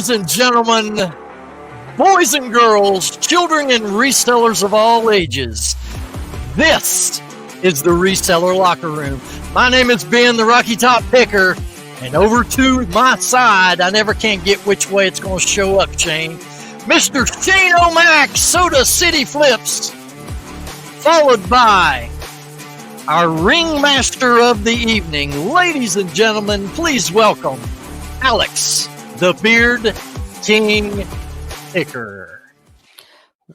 Ladies and gentlemen, boys and girls, children and resellers of all ages, this is the Reseller Locker Room. My name is Ben, the Rocky Top Picker, and over to my side, I never can get which way it's going to show up, Shane, Mr. Shane O'Mac, Soda City Flips, followed by our ringmaster of the evening. Ladies and gentlemen, please welcome Alex, the Beard King Picker.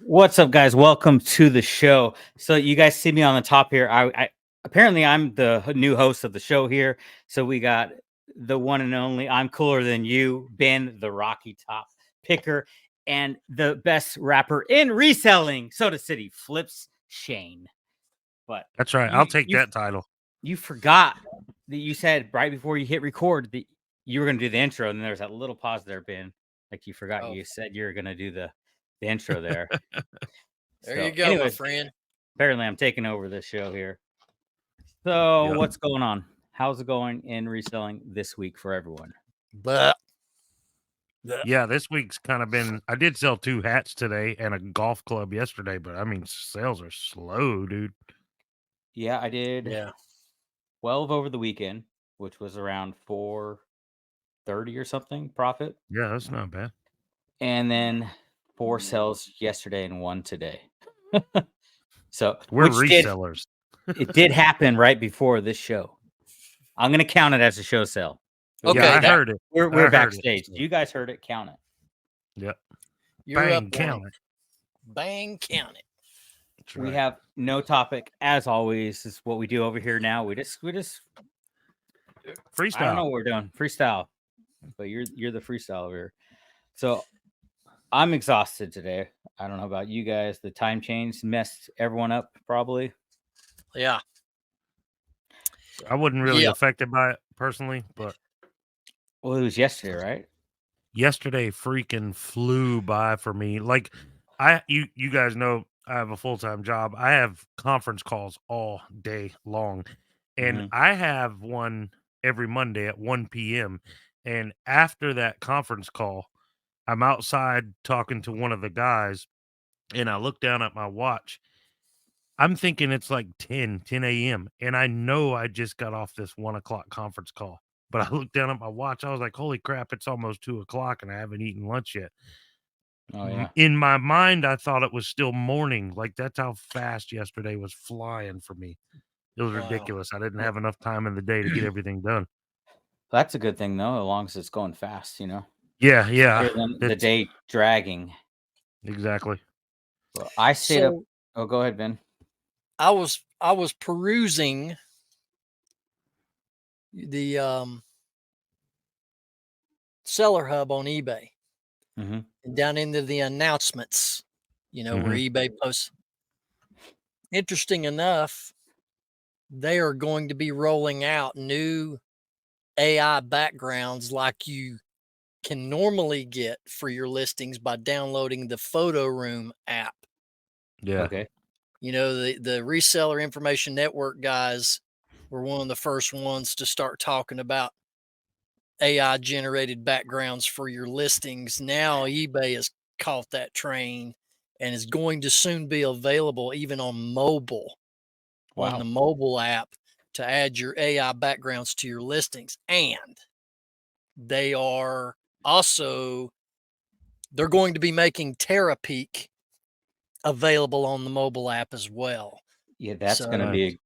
What's up, guys? Welcome to the show. So you guys see me on the top here. I apparently I'm the new host of the show here. So we got the one and only I'm cooler than you, Ben, the Rocky Top Picker, and the best rapper in reselling, Soda City Flips, Shane. But that's right. I'll take that title. You forgot that you said right before you hit record that you were going to do the intro, and there's that little pause there, Ben. Like you forgot. Oh. You said you were going to do the intro there. There you go, my friend. Apparently, I'm taking over this show here. So, What's going on? How's it going in reselling this week for everyone? Yeah, this week's kind of been. I did sell 2 hats today and a golf club yesterday, but I mean, sales are slow, dude. Yeah, I did. Yeah, 12 over the weekend, which was around $430 or something profit. Yeah, that's not bad. And then 4 sales yesterday and 1 today. So we're resellers. It did happen right before this show. I'm going to count it as a show sale. Okay, yeah, I heard it. We're backstage. You guys heard it. Count it. Yep. You're Bang, up. Count it. Bang, count it. Right. We have no topic, as always. Is what we do over here now. We just freestyle. I don't know what we're doing. Freestyle. But you're the freestyle over here. So I'm exhausted today. I don't know about you guys. The time change messed everyone up, probably. Yeah. I wasn't really affected by it personally, but well, it was yesterday, right? Yesterday freaking flew by for me. Like you guys know I have a full-time job. I have conference calls all day long. And I have one every Monday at 1 p.m. And after that conference call, I'm outside talking to one of the guys, and I look down at my watch. I'm thinking it's like 10 a.m. And I know I just got off this 1 o'clock conference call. But I looked down at my watch. I was like, holy crap, it's almost 2 o'clock and I haven't eaten lunch yet. Oh, yeah. In my mind, I thought it was still morning. Like, that's how fast yesterday was flying for me. It was ridiculous. I didn't have enough time in the day to get everything done. That's a good thing, though, as long as it's going fast, you know? Yeah. The day dragging. Exactly. Well, I stayed up. Oh, go ahead, Ben. I was perusing the Seller Hub on eBay, and down into the announcements, where eBay posts. Interesting enough, they are going to be rolling out new AI backgrounds like you can normally get for your listings by downloading the Photo Room app. Yeah. Okay. The Reseller Information Network guys were one of the first ones to start talking about AI generated backgrounds for your listings. Now eBay has caught that train and is going to soon be available even on mobile, on the mobile app, to add your AI backgrounds to your listings. And they are also, they're going to be making TerraPeak available on the mobile app as well. Yeah, that's gonna be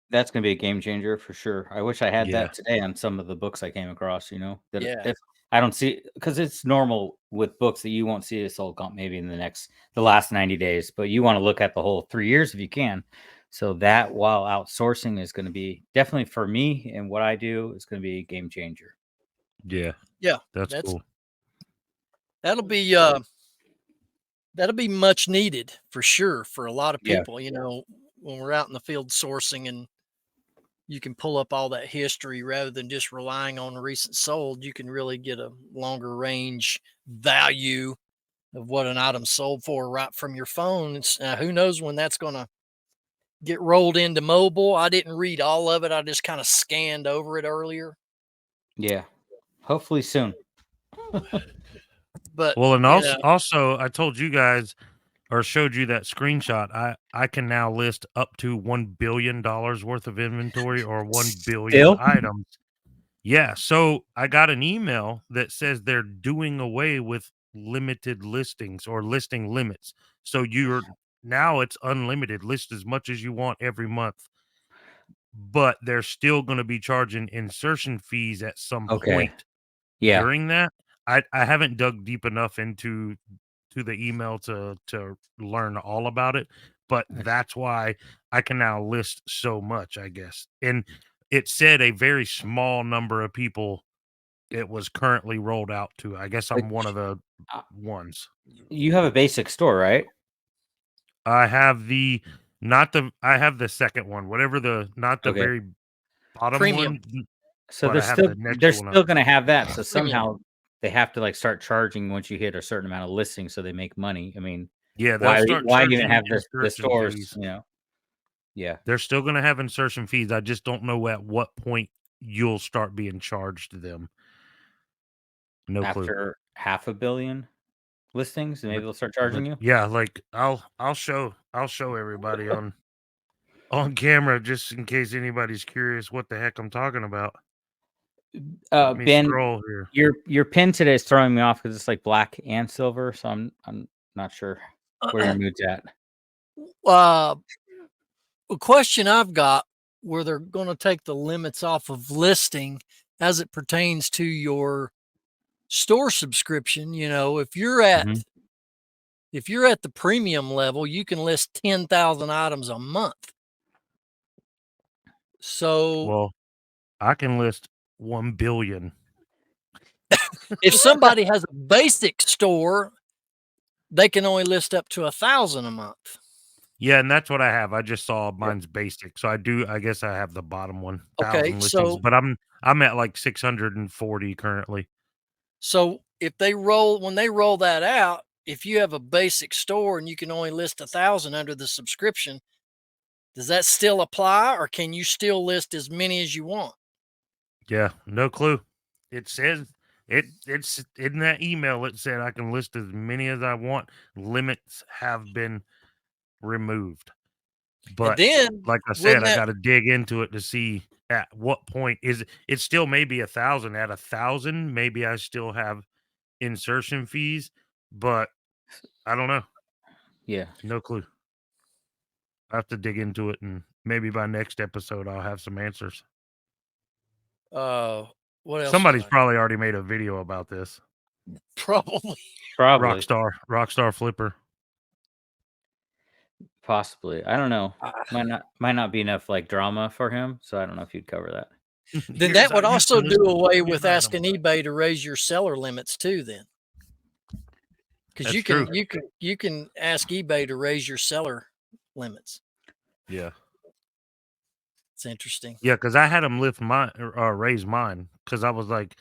a game changer for sure. I wish I had that today on some of the books I came across. If I don't see, because it's normal with books that you won't see a sold comp maybe in the last 90 days, but you want to look at the whole 3 years if you can. So that, while outsourcing, is going to be definitely for me and what I do, is going to be a game changer. Yeah, that's cool. That'll be much needed for sure for a lot of people. When we're out in the field sourcing and you can pull up all that history rather than just relying on recent sold, you can really get a longer range value of what an item sold for right from your phone. Who knows when that's going to get rolled into mobile. I didn't read all of it. I just kind of scanned over it earlier. Yeah, hopefully soon. But well, and also I told you guys or showed you that screenshot. I can now list up to $1 billion worth of inventory or 1 billion Still? items. Yeah, so I got an email that says they're doing away with limited listings or listing limits. So now it's unlimited. List as much as you want every month, but they're still going to be charging insertion fees at some Okay. point Yeah. during that. I haven't dug deep enough into the email to learn all about it, but that's why I can now list so much, I guess. And it said a very small number of people it was currently rolled out to. I guess I'm one of the ones. You have a basic store, right? I have I have the second one, whatever not the very bottom Premium. one. So But they're still going to have that. So Premium. somehow they have to like start charging once you hit a certain amount of listings, so they make money. I mean, yeah, they'll start why even charging have the insertion stores? fees. You know, yeah, They're still going to have insertion fees. I just don't know at what point you'll start being charged them. No clue. after 500 million listings, maybe they'll start charging you. Yeah, like I'll show everybody on camera just in case anybody's curious what the heck I'm talking about. Let me Ben, scroll here. your pin today is throwing me off because it's like black and silver, so I'm not sure where your mood's at. A question I've got, where they're going to take the limits off of listing as it pertains to your store subscription. You know, if you're at the premium level, you can list 10,000 items a month. So, Well, I can list 1 billion. if somebody has a basic store, they can only list up to 1,000 a month. Yeah, and that's what I have. I just saw mine's basic, so I guess I have the bottom one. Okay, 1,000 listings, but I'm at like 640 currently. So when they roll that out, if you have a basic store and you can only list 1,000 under the subscription, does that still apply, or can you still list as many as you want? Yeah, no clue. It says it's in that email. It said I can list as many as I want. Limits have been removed. But then, like I said, I got to dig into it to see at what point it still may be 1,000. At 1,000, maybe I still have insertion fees, but I don't know. Yeah, no clue. I have to dig into it, and maybe by next episode I'll have some answers. What else? Somebody's probably already made a video about this. Probably. Rockstar Flipper. Possibly. I don't know. Might not be enough like drama for him, so I don't know if you'd cover that. Then that would also do away with asking eBay to raise your seller limits too. Then, because you can ask eBay to raise your seller limits. Yeah, it's interesting. Yeah, because I had them raise mine because I was like,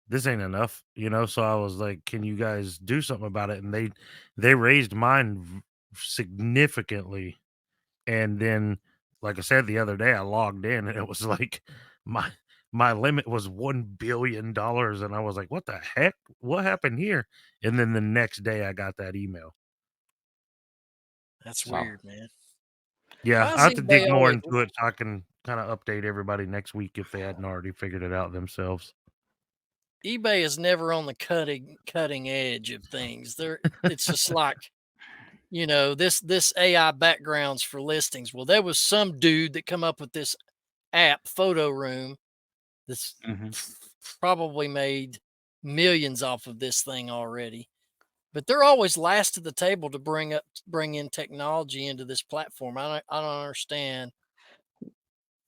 this ain't enough, So I was like, can you guys do something about it? And they raised mine significantly. And then, like I said the other day, I logged in and it was like my limit was $1 billion, and I was like, what the heck? What happened here? And then the next day I got that email. That's weird, man. Yeah, I have to dig more into it so I can kind of update everybody next week if they hadn't already figured it out themselves. eBay is never on the cutting edge of things. It's just like, this AI backgrounds for listings. Well, there was some dude that come up with this app, Photo Room, that's probably made millions off of this thing already. But they're always last to the table to bring in technology into this platform. I don't understand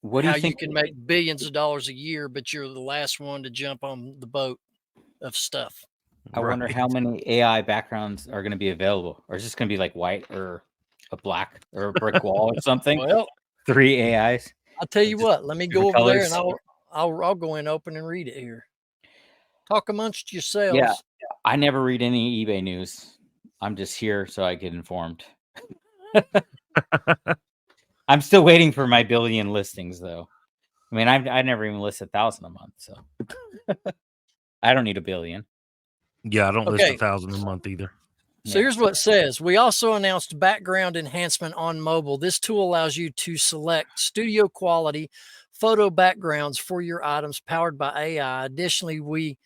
how you can make billions of dollars a year, but you're the last one to jump on the boat of stuff. I wonder how many AI backgrounds are going to be available, or is this going to be like white or a black or a brick wall or something? Well, 3 AIs. I'll tell you what. Let me go over there and I'll go in open and read it here. Talk amongst yourselves. Yeah, I never read any eBay news. I'm just here so I get informed. I'm still waiting for my billion listings, though. I mean, I never even list 1,000 a month, so I don't need a billion. Yeah, I don't list 1,000 a month either. So here's what it says. We also announced background enhancement on mobile. This tool allows you to select studio quality photo backgrounds for your items powered by AI. Additionally, we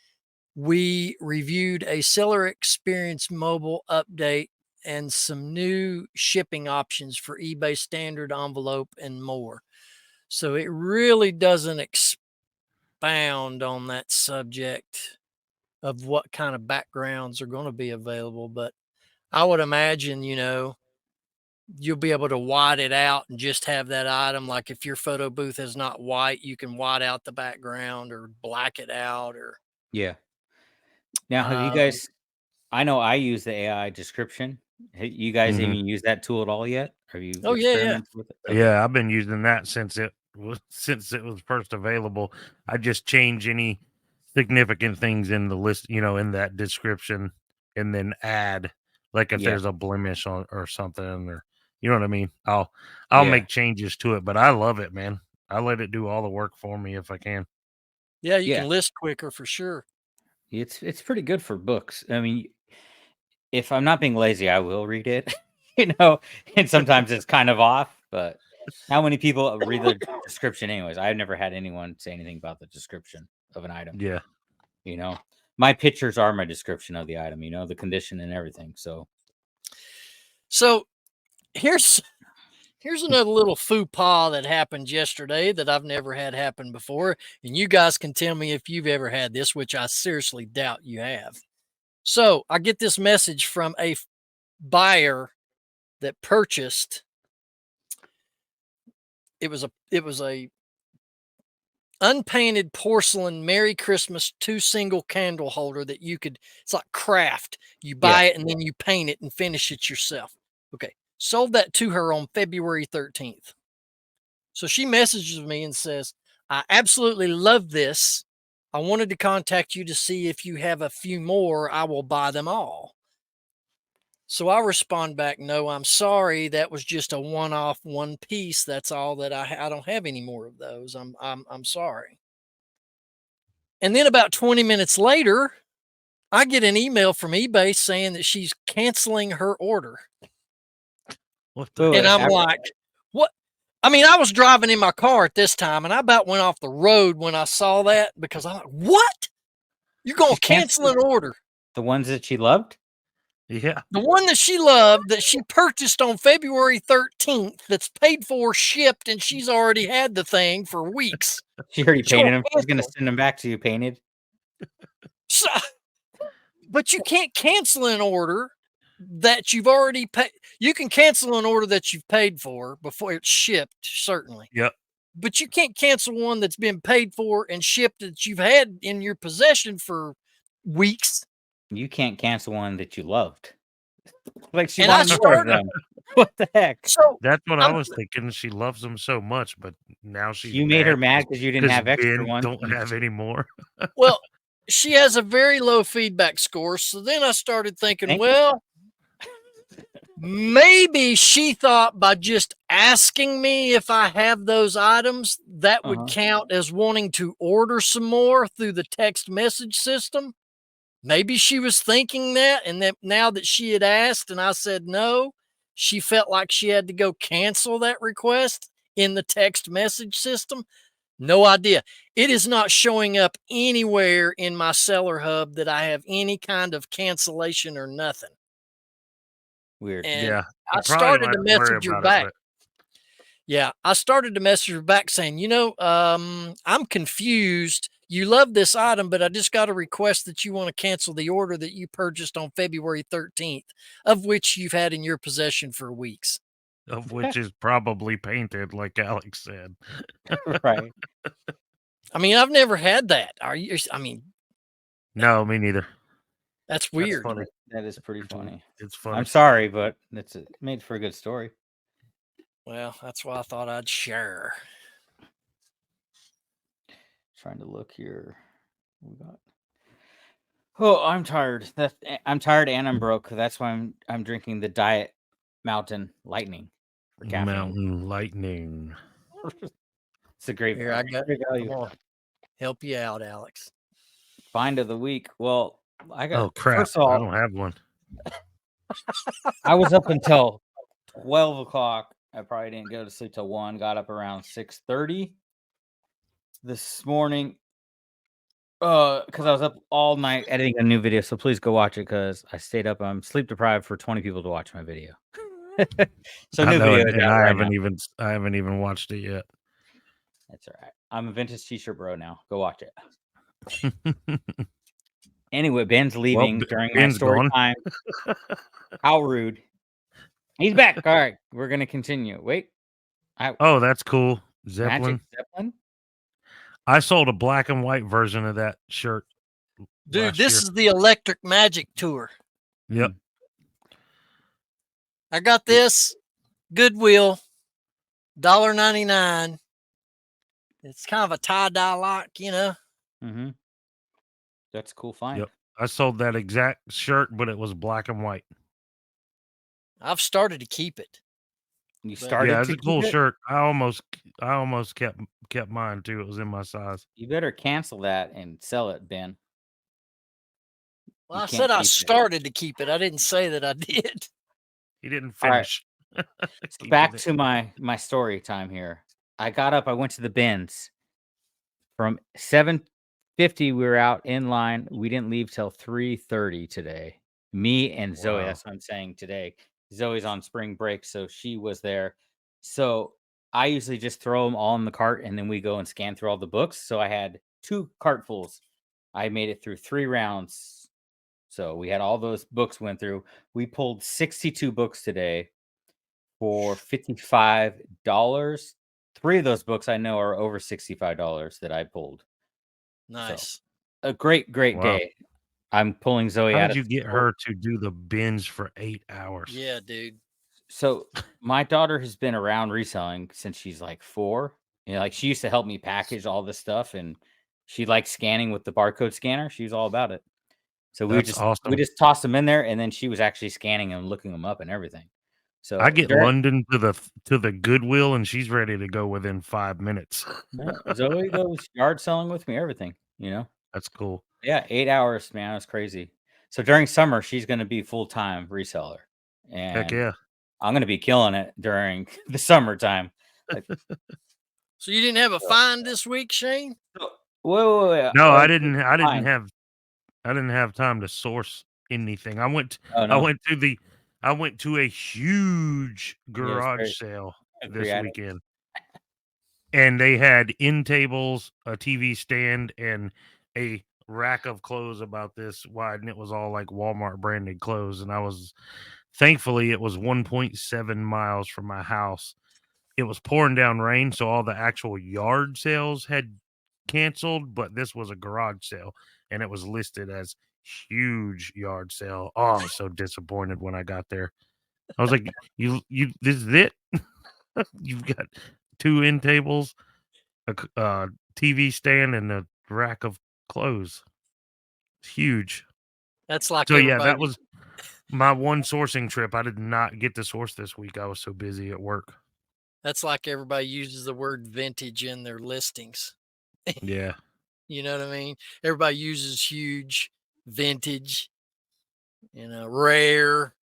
reviewed a seller experience mobile update and some new shipping options for eBay standard envelope and more. So it really doesn't expound on that subject of what kind of backgrounds are going to be available, but I would imagine, you'll be able to white it out and just have that item. Like if your photo booth is not white, you can white out the background or black it out or. Yeah. Now, have you guys, I know I use the AI description. You guys even use that tool at all yet? Have you experimented with it? Okay. Yeah, I've been using that since it was first available. I just change any significant things in the list, in that description, and then add like if there's a blemish on or something, or you know what I mean. I'll make changes to it, but I love it, man. I let it do all the work for me if I can. Yeah, you can list quicker for sure. It's pretty good for books. I mean, if I'm not being lazy, I will read it, and sometimes it's kind of off, but how many people read the description anyways? I've never had anyone say anything about the description of an item. Yeah. My pictures are my description of the item, the condition and everything. So here's another little faux pas that happened yesterday that I've never had happen before. And you guys can tell me if you've ever had this, which I seriously doubt you have. So I get this message from a buyer that purchased. It was a unpainted porcelain Merry Christmas 2 single candle holder that it's like craft. You buy it and then you paint it and finish it yourself. Okay. Sold that to her on February 13th. So she messages me and says, I absolutely love this. I wanted to contact you to see if you have a few more. I will buy them all. So I respond back, no, I'm sorry. That was just a one-off, one piece. That's all that I don't have any more of those. I'm sorry. And then about 20 minutes later, I get an email from eBay saying that she's canceling her order. And I'm like, what? I mean, I was driving in my car at this time and I about went off the road when I saw that because I'm like, what? You're going to cancel an order? The ones that she loved? Yeah. The one that she loved that she purchased on February 13th that's paid for, shipped, and she's already had the thing for weeks. She already painted them. She's going to send them back to you painted. So, but you can't cancel an order that you've already paid. You can cancel an order that you've paid for before it's shipped, certainly. Yep. But you can't cancel one that's been paid for and shipped that you've had in your possession for weeks. You can't cancel one that you loved. Like she and wanted more of them. What the heck? So that's what I was thinking. She loves them so much, but now you made her mad because you didn't have extra ones. Don't have any more. Well, she has a very low feedback score. So then I started thinking, maybe she thought by just asking me if I have those items, that would count as wanting to order some more through the text message system. Maybe she was thinking that, and that now that she had asked and I said no, she felt like she had to go cancel that request in the text message system. No idea. It is not showing up anywhere in my seller hub that I have any kind of cancellation or nothing. Weird. And I started to message her back. Yeah, I started to message her back saying, I'm confused. You love this item, but I just got a request that you want to cancel the order that you purchased on February 13th, of which you've had in your possession for weeks. Of which is probably painted, like Alex said. Right. I mean, I've never had that. No, me neither. That's weird. That's funny. That is pretty funny. It's funny. I'm sorry, but it's made for a good story. Well, that's why I thought I'd share. Trying to look here. We got. Oh, I'm tired. I'm tired and I'm broke. That's why I'm drinking the Diet Mountain Lightning for caffeine. Mountain Lightning. It's a great. Here, I got value. Help you out, Alex. Find of the week. Well, Oh crap! First of all, I don't have one. I was up until 12 o'clock. I probably didn't go to sleep till 1. Got up around 6:30 this morning. Because I was up all night editing a new video. So please go watch it because I stayed up. I'm sleep deprived for 20 people to watch my video. So new video is and out I right haven't now. I haven't even watched it yet. That's all right. I'm a vintage t-shirt bro now. Go watch it. Anyway, Ben's leaving during my story time. How rude. He's back. All right, we're gonna continue. Wait. Oh, that's cool. Zeppelin. Magic Zeppelin. I sold a black and white version of that shirt. Dude, this is the Electric Magic Tour. Yep. I got this Goodwill, $1.99. It's kind of a tie-dye lock, you know. Mm-hmm. That's a cool find. Yep. I sold that exact shirt, but it was black and white. I've started to keep it. You started it's to a cool keep it? shirt. I almost kept mine too. It was in my size. You better cancel that and sell it, Ben. Well, I said I started to keep it. I didn't say that I did. He didn't finish. Right. Back to my story time here. I got up. I went to the bins. From 7:50, we were out in line. We didn't leave till 3:30 today. Me and Zoe. Wow. That's what I'm saying today. Zoe's on spring break, so she was there. So I usually just throw them all in the cart, and then we go and scan through all the books. So I had 2 cartfuls. I made it through 3 rounds. So we had all those books went through. We pulled 62 books today for $55. 3 of those books I know are over $65 that I pulled. Nice. So, a great day. I'm pulling Zoe out. How did you get her to do the binge for 8 hours? Yeah, dude. So my daughter has been around reselling since she's like 4. You know, like she used to help me package all this stuff, and she liked scanning with the barcode scanner. She was all about it. So we just tossed them in there, and then she was actually scanning and looking them up and everything. So I get London to the Goodwill, and she's ready to go within 5 minutes. Zoe goes yard selling with me, everything, you know. That's cool. Yeah, 8 hours, man. That's crazy. So during summer, she's going to be full-time reseller. And heck yeah. I'm going to be killing it during the summertime. So you didn't have a find this week, Shane? Wait. No, I didn't have time to source anything. I went to a huge garage sale this weekend. And they had end tables, a TV stand, and a rack of clothes about this wide, and it was all like Walmart branded clothes. And thankfully, it was 1.7 miles from my house. It was pouring down rain, so all the actual yard sales had canceled, but this was a garage sale, and it was listed as huge yard sale. Oh, I was so disappointed when I got there. I was like, "You, this is it? You've got 2 end tables, a TV stand, and a rack of clothes. It's huge." That's like so. Yeah, that was my one sourcing trip. I did not get to source this week. I was so busy at work. That's like everybody uses the word vintage in their listings. Yeah. You know what I mean? Everybody uses huge, vintage, rare.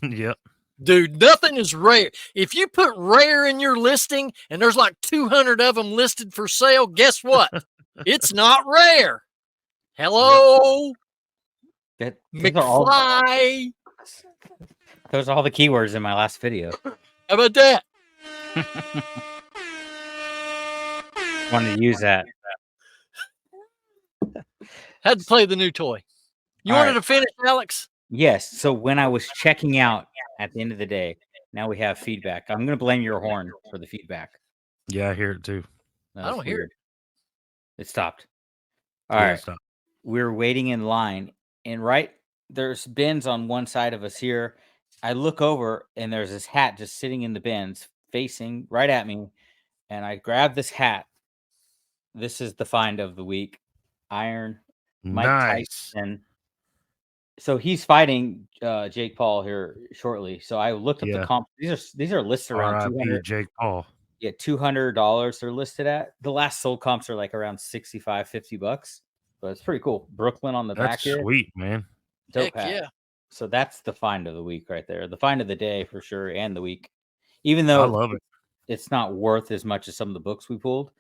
Yep. Dude, nothing is rare. If you put rare in your listing and there's like 200 of them listed for sale, guess what? It's not rare. Hello? Yep. McFly. Those are all the keywords in my last video. How about that? Wanted to use that. Had to play the new toy. You wanted to finish, Alex? Yes. So when I was checking out at the end of the day, now we have feedback. I'm going to blame your horn for the feedback. Yeah, I hear it too. I don't hear it. It stopped. All right. Stopped. We're waiting in line, and there's bins on one side of us here. I look over, and there's this hat just sitting in the bins, facing right at me, and I grab this hat. This is the find of the week. Iron Mike Tyson. So he's fighting Jake Paul here shortly. So I looked up the comp. These are listed around $200. Jake Paul. Yeah, $200 they're listed at. The last sold comps are like around $65, $50. but it's pretty cool. Brooklyn on the back here. That's sweet, man. Dope Heck hat. yeah. So that's the find of the week right there. The find of the day for sure, and the week. Even I though love it. it's not worth as much as some of the books we pulled.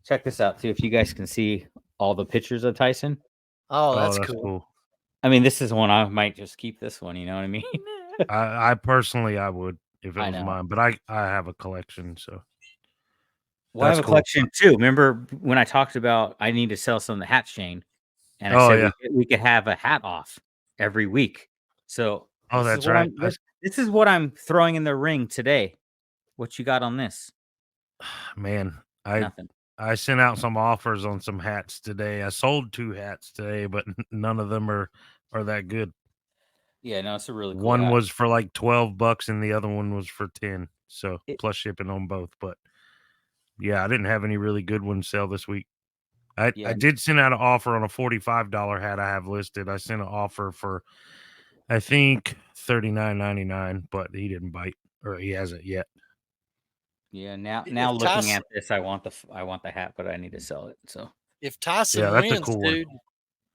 Check this out too. If you guys can see all the pictures of Tyson. Oh, that's cool. I mean, this is one I might just keep this one. You know what I mean? I personally, I would if it I was know. mine, but I have a collection, so. Well, I have a collection too. Remember when I talked about I need to sell some of the hats, Shane, and I said we could have a hat off every week. So that's right. This is what I'm throwing in the ring today. What you got on this? Man, Nothing. I sent out some offers on some hats today. I sold 2 hats today, but none of them are that good. Yeah, no, it's a really cool one hat. was for like $12 and the other one was for 10. So plus shipping on both. But yeah, I didn't have any really good ones sell this week. I did send out an offer on a $45 hat I have listed. I sent an offer for I think $39.99, but he didn't bite, or he hasn't yet. Yeah, now looking at this, I want the hat, but I need to sell it. So if Tyson wins, dude,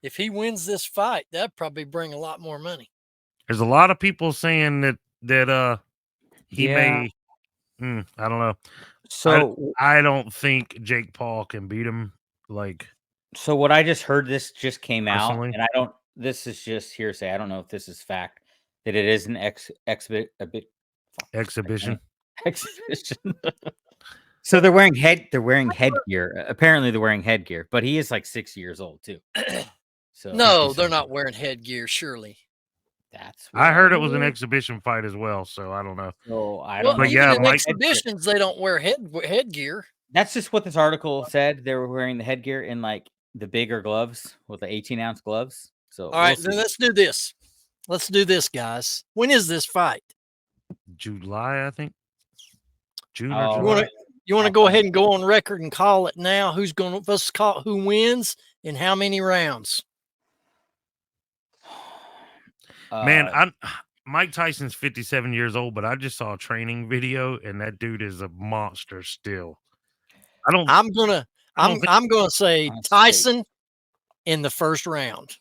if he wins this fight, that'd probably bring a lot more money. There's a lot of people saying that he may. I don't know. So I don't think Jake Paul can beat him. So what I just heard, this just came out, personally. and this is just hearsay. I don't know if this is fact, that it is an exhibition. Exhibition. So they're wearing headgear. Apparently they're wearing headgear, but he is like 6 years old too. So no, they're not wearing headgear, surely. I heard it was an exhibition fight as well, so I don't know. So I don't know. But yeah, in exhibitions they don't wear headgear. That's just what this article said. They were wearing the headgear in like the bigger gloves with the 18-ounce gloves. So all right, then let's do this. Let's do this, guys. When is this fight? July, I think. June or July. July. You want to go ahead and go on record and call it now? Let's call who wins and how many rounds? Man, Mike Tyson's 57 years old, but I just saw a training video, and that dude is a monster still. I'm gonna say Tyson in the first round.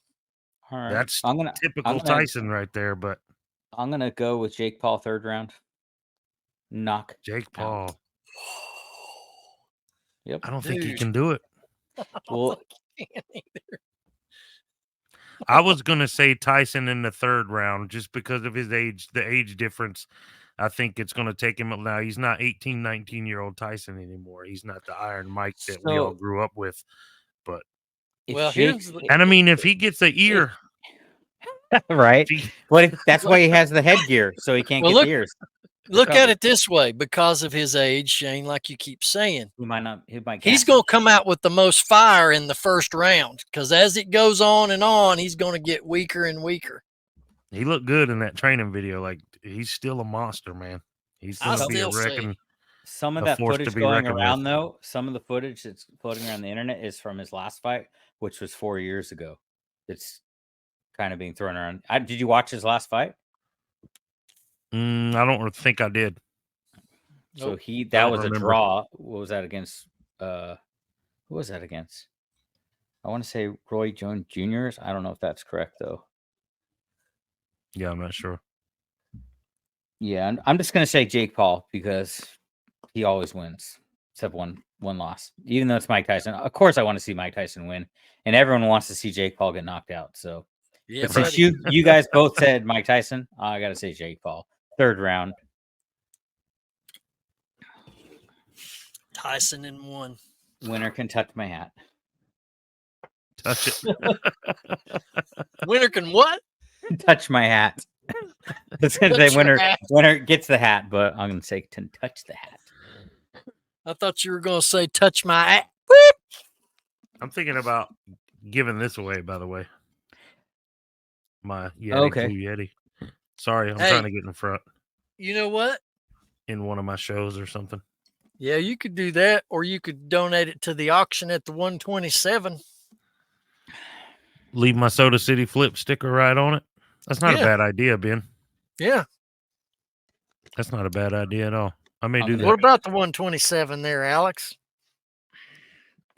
All right. That's typical Tyson right there, but I'm gonna go with Jake Paul third round. Knock Jake Paul. Yep. I don't think he can do it. Well, I was gonna say Tyson in the third round just because of his age, the age difference. I think it's going to take him now. He's not 18, 19-year-old Tyson anymore. He's not the Iron Mike that we all grew up with. But I mean, if he gets the ear, right? That's why he has the headgear, so he can't get the ears. Look at it this way: because of his age, Shane, like you keep saying, he's going to come out with the most fire in the first round. Because as it goes on, he's going to get weaker and weaker. He looked good in that training video. Like, he's still a monster, man. He's going to be a wrecking. Some of that footage going around, though, some of the footage that's floating around the internet is from his last fight, which was 4 years ago. It's kind of being thrown around. Did you watch his last fight? I don't think I did. So that was a draw. What was that against? Who was that against? I want to say Roy Jones Jr. I don't know if that's correct, though. Yeah, I'm not sure. Yeah, I'm just gonna say Jake Paul because he always wins, except one loss. Even though it's Mike Tyson, of course I want to see Mike Tyson win, and everyone wants to see Jake Paul get knocked out. So, but since you guys both said Mike Tyson, I gotta say Jake Paul, third round. Tyson in 1. Winner can touch my hat. Touch it. Winner can what? Touch my hat. I was gonna say winner gets the hat, but I'm gonna say to touch the hat. I thought you were gonna say touch my hat. I'm thinking about giving this away, by the way. My Blue Yeti. Sorry, I'm trying to get in front. You know what? In one of my shows or something. Yeah, you could do that, or you could donate it to the auction at the 127. Leave my Soda City Flip sticker right on it. That's not a bad idea, Ben. Yeah. That's not a bad idea at all. I may do that. What about the 127 there, Alex?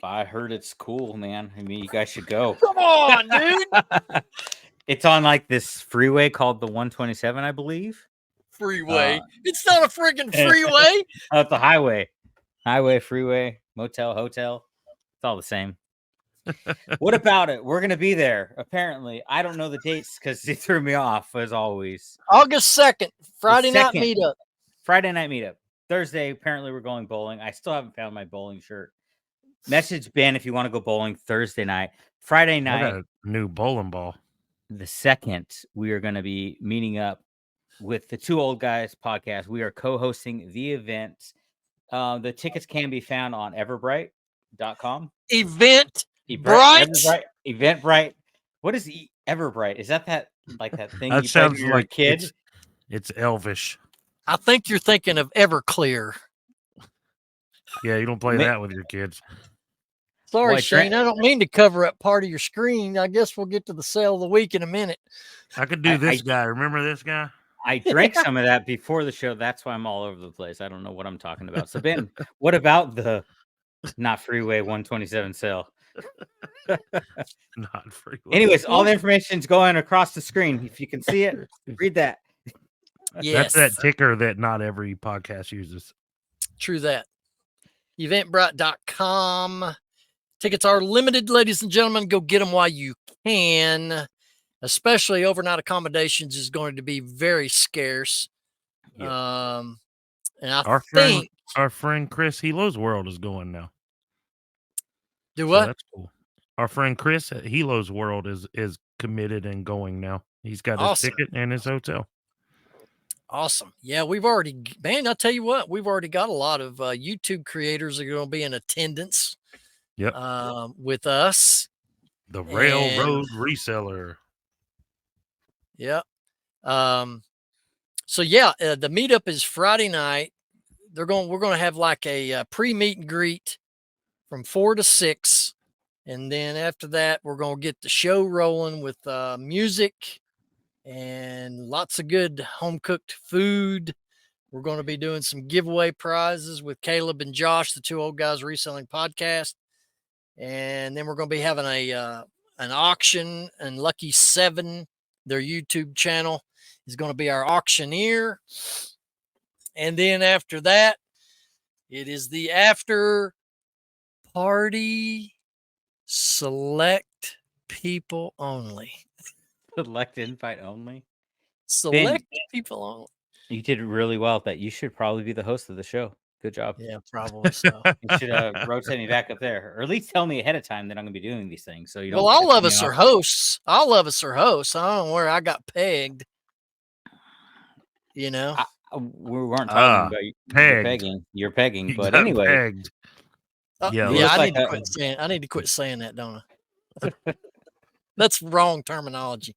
I heard it's cool, man. I mean, you guys should go. Come on, dude. It's on like this freeway called the 127, I believe. Freeway. It's not a freaking freeway. Oh, it's a highway. Highway, freeway, motel, hotel. It's all the same. What about it? We're going to be there, apparently. I don't know the dates because they threw me off, as always. August 2nd, Friday night meetup. Friday night meetup. Thursday, apparently, we're going bowling. I still haven't found my bowling shirt. Message Ben if you want to go bowling Thursday night. Friday night. I got a new bowling ball. The 2nd, we are going to be meeting up with the Two Old Guys podcast. We are co-hosting the event. The tickets can be found on everbright.com. Eventbrite. What is Everbright? Is that like that thing that you sounds played when you were like a kid? It's Elvish. I think you're thinking of Everclear. Yeah, you don't play that with your kids. Sorry, Shane. I don't mean to cover up part of your screen. I guess we'll get to the sale of the week in a minute. I could do this guy. Remember this guy? I drank some of that before the show. That's why I'm all over the place. I don't know what I'm talking about. So, Ben, what about the not freeway 127 sale? Not freeway. Anyways, all the information's going across the screen. If you can see it, read that. Yes. That's that ticker that not every podcast uses. True that. Eventbrite.com. Tickets are limited, ladies and gentlemen. Go get them while you can. Especially overnight accommodations is going to be very scarce. Yep. And I our friend Chris Helo's World is going now. Do what? So that's cool. Our friend Chris at Helo's World is committed and going now. He's got his ticket and his hotel. Awesome. Yeah, I'll tell you what, we've already got a lot of YouTube creators that are going to be in attendance. Yep. With us. The Railroad Reseller. Yep. So yeah, the meetup is Friday night. We're going to have like a pre-meet and greet from 4 to 6. And then after that, we're going to get the show rolling with music and lots of good home-cooked food. We're going to be doing some giveaway prizes with Caleb and Josh, the Two Old Guys Reselling podcast. And then we're going to be having an auction, and Lucky 7, their YouTube channel, is going to be our auctioneer. And then after that, it is the after party, select people only. Select invite only. Select people only. You did really well at that. You should probably be the host of the show. Good job. Yeah, probably so. You should rotate me back up there, or at least tell me ahead of time that I'm going to be doing these things. So you don't. Well, all of us are hosts. All of us are hosts. I don't know where I got pegged. You know, we weren't talking about pegging. You're pegging, but anyway. Pegged. Yeah, I need to quit saying that, don't I? That's wrong terminology.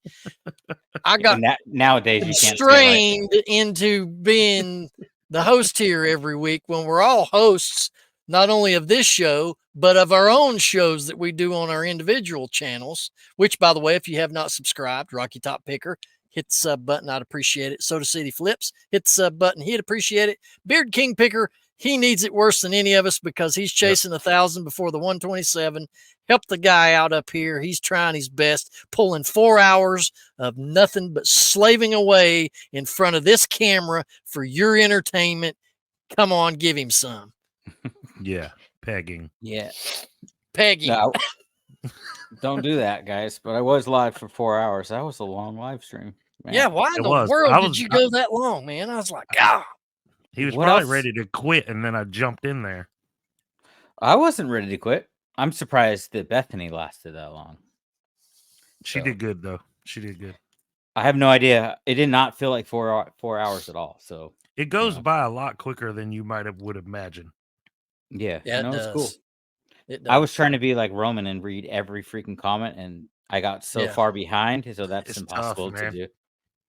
I got nowadays you can't strained into being the host here every week when we're all hosts, not only of this show, but of our own shows that we do on our individual channels, which, by the way, if you have not subscribed, Rocky Top Picker, hit the sub button. I'd appreciate it. Soda City Flips, hit the sub button. He'd appreciate it. Beard King Picker, he needs it worse than any of us because he's chasing 1,000 before the 127. Help the guy out up here. He's trying his best, pulling 4 hours of nothing but slaving away in front of this camera for your entertainment. Come on, give him some. Yeah, pegging. Yeah. Pegging. No, don't do that, guys. But I was live for 4 hours. That was a long live stream. Man. Yeah, why in the world did you go that long, man? I was like, ah. He was probably ready to quit, and then I jumped in there. I wasn't ready to quit. I'm surprised that Bethany lasted that long. She did good, though. She did good. I have no idea. It did not feel like 4 hours at all. So it goes by a lot quicker than you would imagine. Yeah, it does. It's cool. It does. I was trying to be like Roman and read every freaking comment, and I got so far behind, so that's impossible to do.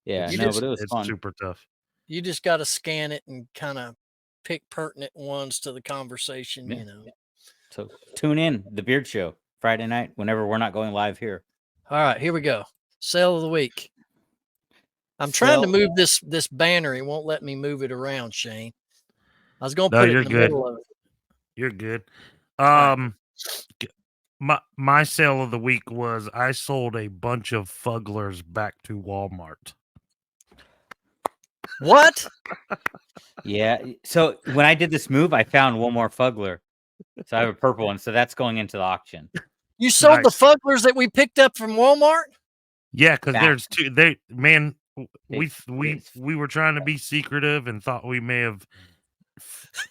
Yeah, but it was fun. Super tough. You just got to scan it and kind of pick pertinent ones to the conversation, you know. So tune in, The Beard Show, Friday night, whenever we're not going live here. All right, here we go. Sale of the week. I'm trying to move this banner. It won't let me move it around, Shane. I was going to put it in the middle of it. You're good. My sale of the week was I sold a bunch of Fugglers back to Walmart. What? Yeah. So when I did this move, I found one more Fuggler. So I have a purple one. So that's going into the auction. You sold Nice. the Fugglers that we picked up from Walmart? Yeah, because there's two. We were trying to be secretive and thought we may have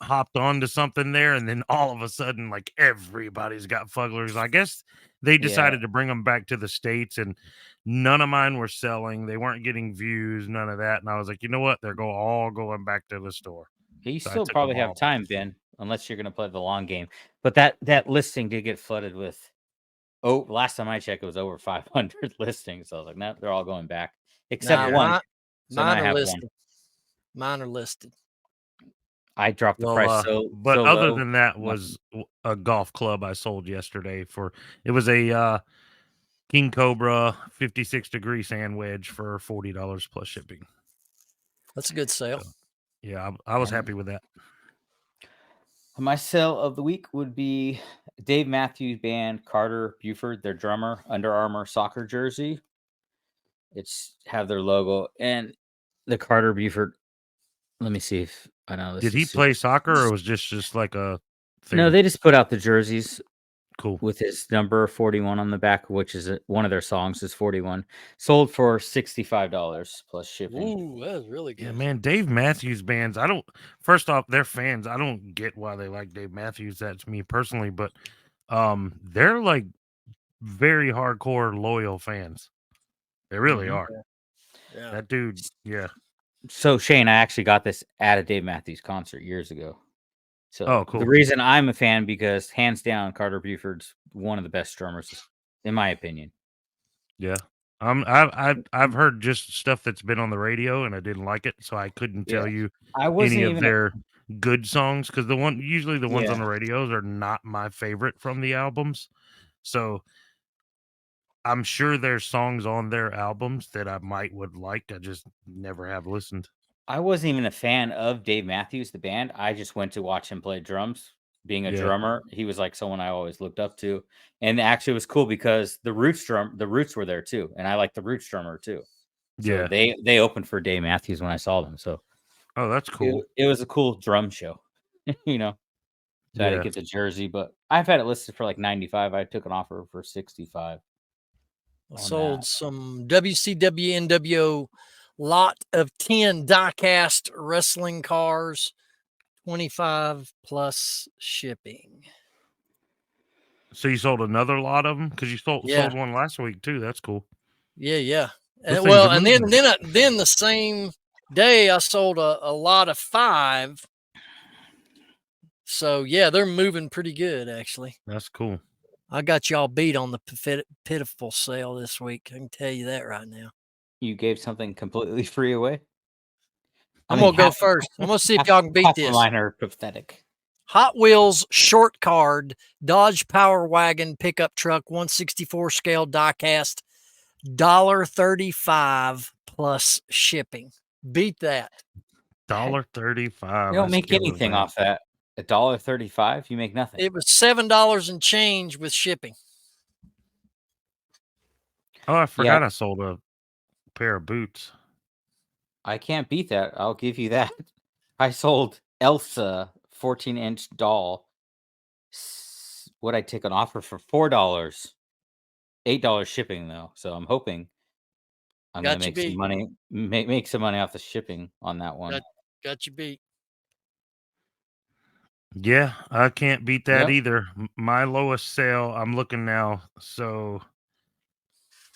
hopped onto something there, and then all of a sudden, like everybody's got Fugglers. I guess they decided to bring them back to the States, and none of mine were selling. They weren't getting views, none of that. And I was like, you know what? They're all going back to the store. You So still probably have time, Ben, unless you're going to play the long game. But that listing did get flooded with. Oh, last time I checked, it was over 500 listings. So I was like, no, they're all going back except one. Mine are listed. Mine are listed. I dropped the price but other than that was a golf club I sold yesterday it was a King Cobra 56-degree sand wedge for $40 plus shipping. That's a good sale. So, yeah, I was happy with that. My sale of the week would be Dave Matthews Band, Carter Buford, their drummer, Under Armour soccer jersey. It's have their logo and the Carter Buford. Let me see if I know this. Did he play soccer or was just like a thing? No, they just put out the jerseys. Cool. With his number 41 on the back, which is one of their songs is 41. Sold for $65 plus shipping. Ooh, that's really good. Yeah, man, Dave Matthews Bands. First off, they're fans. I don't get why they like Dave Matthews. That's me personally, but they're like very hardcore loyal fans. They really are. Yeah. That dude, yeah. So Shane, I actually got this at a Dave Matthews concert years ago. So cool. The reason I'm a fan because hands down, Carter Buford's one of the best drummers, in my opinion. Yeah. I've heard just stuff that's been on the radio and I didn't like it, so I couldn't tell you any of their good songs because usually the ones on the radios are not my favorite from the albums. So I'm sure there's songs on their albums that I would like. I just never have listened. I wasn't even a fan of Dave Matthews, the band. I just went to watch him play drums. Being a drummer, he was like someone I always looked up to. And actually it was cool because the Roots were there too. And I like the Roots drummer too. So they opened for Dave Matthews when I saw them. So that's cool. It was a cool drum show, you know. So I didn't get the jersey, but I've had it listed for like 95. I took an offer for 65. I sold some WCW NWO lot of 10 die-cast wrestling cars, 25 plus shipping. So you sold another lot of them because you sold one last week too. That's cool. Yeah. And then the same day I sold a lot of 5. So yeah, they're moving pretty good actually. That's cool. I got y'all beat on the pitiful sale this week. I can tell you that right now. You gave something completely free away? I'm going to go first. I'm going to see if y'all can beat this. Mine are pathetic. Hot Wheels short card, Dodge Power Wagon pickup truck, 164 scale diecast, $1.35 plus shipping. Beat that. $1.35. You don't make anything off that. $1.35, you make nothing. It was $7 and change with shipping. Oh, I forgot I sold a pair of boots. I can't beat that. I'll give you that. I sold Elsa 14-inch doll. What I take an offer for $4. $8 shipping though. So I'm hoping I'm gonna make some money. Make some money off the shipping on that one. Got you beat. Yeah, I can't beat that either. My lowest sale, I'm looking now. So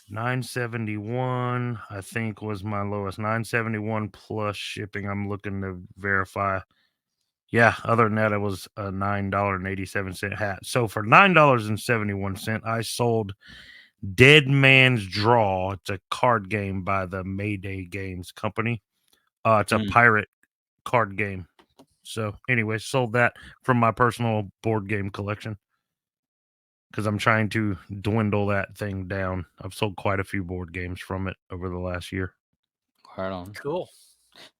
971, I think was my lowest. 971 plus shipping. I'm looking to verify. Yeah, other than that, it was a $9.87 hat. So for $9.71, I sold Dead Man's Draw. It's a card game by the Mayday Games company. It's a pirate card game. So anyway, sold that from my personal board game collection because I'm trying to dwindle that thing down. I've sold quite a few board games from it over the last year. Right on. Cool.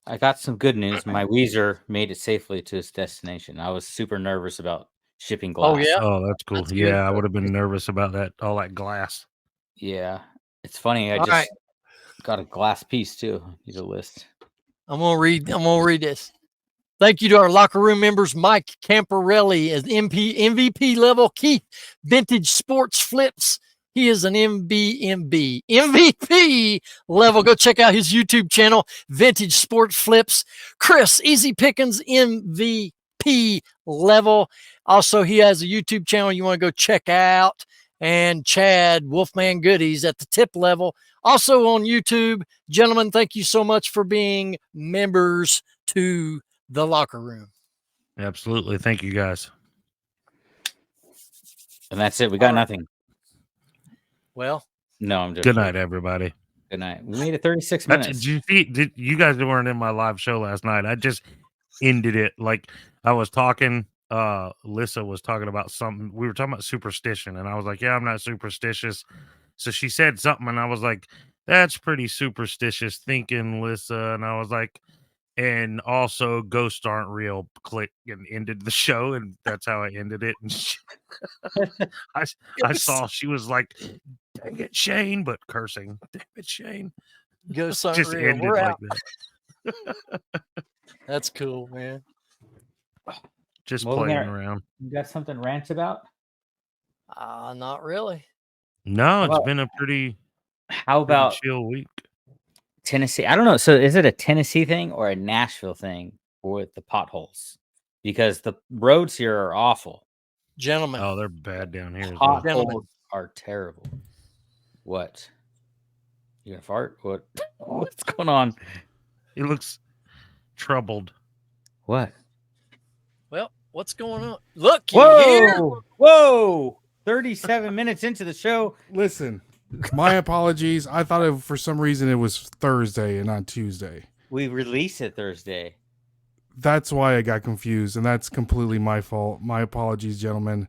I got some good news. My Weezer made it safely to its destination. I was super nervous about shipping glass. Oh yeah. Oh, that's cool. That's yeah, I would have been nervous about that. All that glass. Yeah, it's funny. I All just right. got a glass piece too. Need a list. I'm gonna read this. Thank you to our locker room members, Mike Camparelli as MVP level, Keith Vintage Sports Flips. He is an MVP level. Go check out his YouTube channel, Vintage Sports Flips. Chris Easy Pickens MVP level. Also, he has a YouTube channel you want to go check out. And Chad Wolfman Goodies at the tip level. Also on YouTube. Gentlemen, thank you so much for being members to the locker room. Absolutely. Thank you, guys. And that's it. We got nothing. Well, no, I'm just good night, everybody. Good night. We made it 36 minutes. You guys weren't in my live show last night. I just ended it. Like I was talking, Lissa was talking about something. We were talking about superstition, and I was like, yeah, I'm not superstitious. So she said something, and I was like, that's pretty superstitious thinking, Lissa. And I was like, and also ghosts aren't real. Click, and ended the show, and that's how I ended it. And I saw she was like, dang it, Shane, but cursing. Damn it, Shane. Ghosts aren't just real. ended We're like out. that. That's cool, man. Just playing around. You got something to rant about? Not really. No, it's been a pretty chill week. Tennessee? I don't know. So is it a Tennessee thing or a Nashville thing with the potholes? Because the roads here are awful. Gentlemen. Oh, they're bad down here. Potholes are terrible. What? You gonna fart? What? What's going on? He looks troubled. What? Well, what's going on? Look, Whoa! 37 minutes into the show. Listen, my apologies. I thought for some reason it was Thursday and not Tuesday. We release it Thursday. That's why I got confused, and that's completely my fault. My apologies, gentlemen.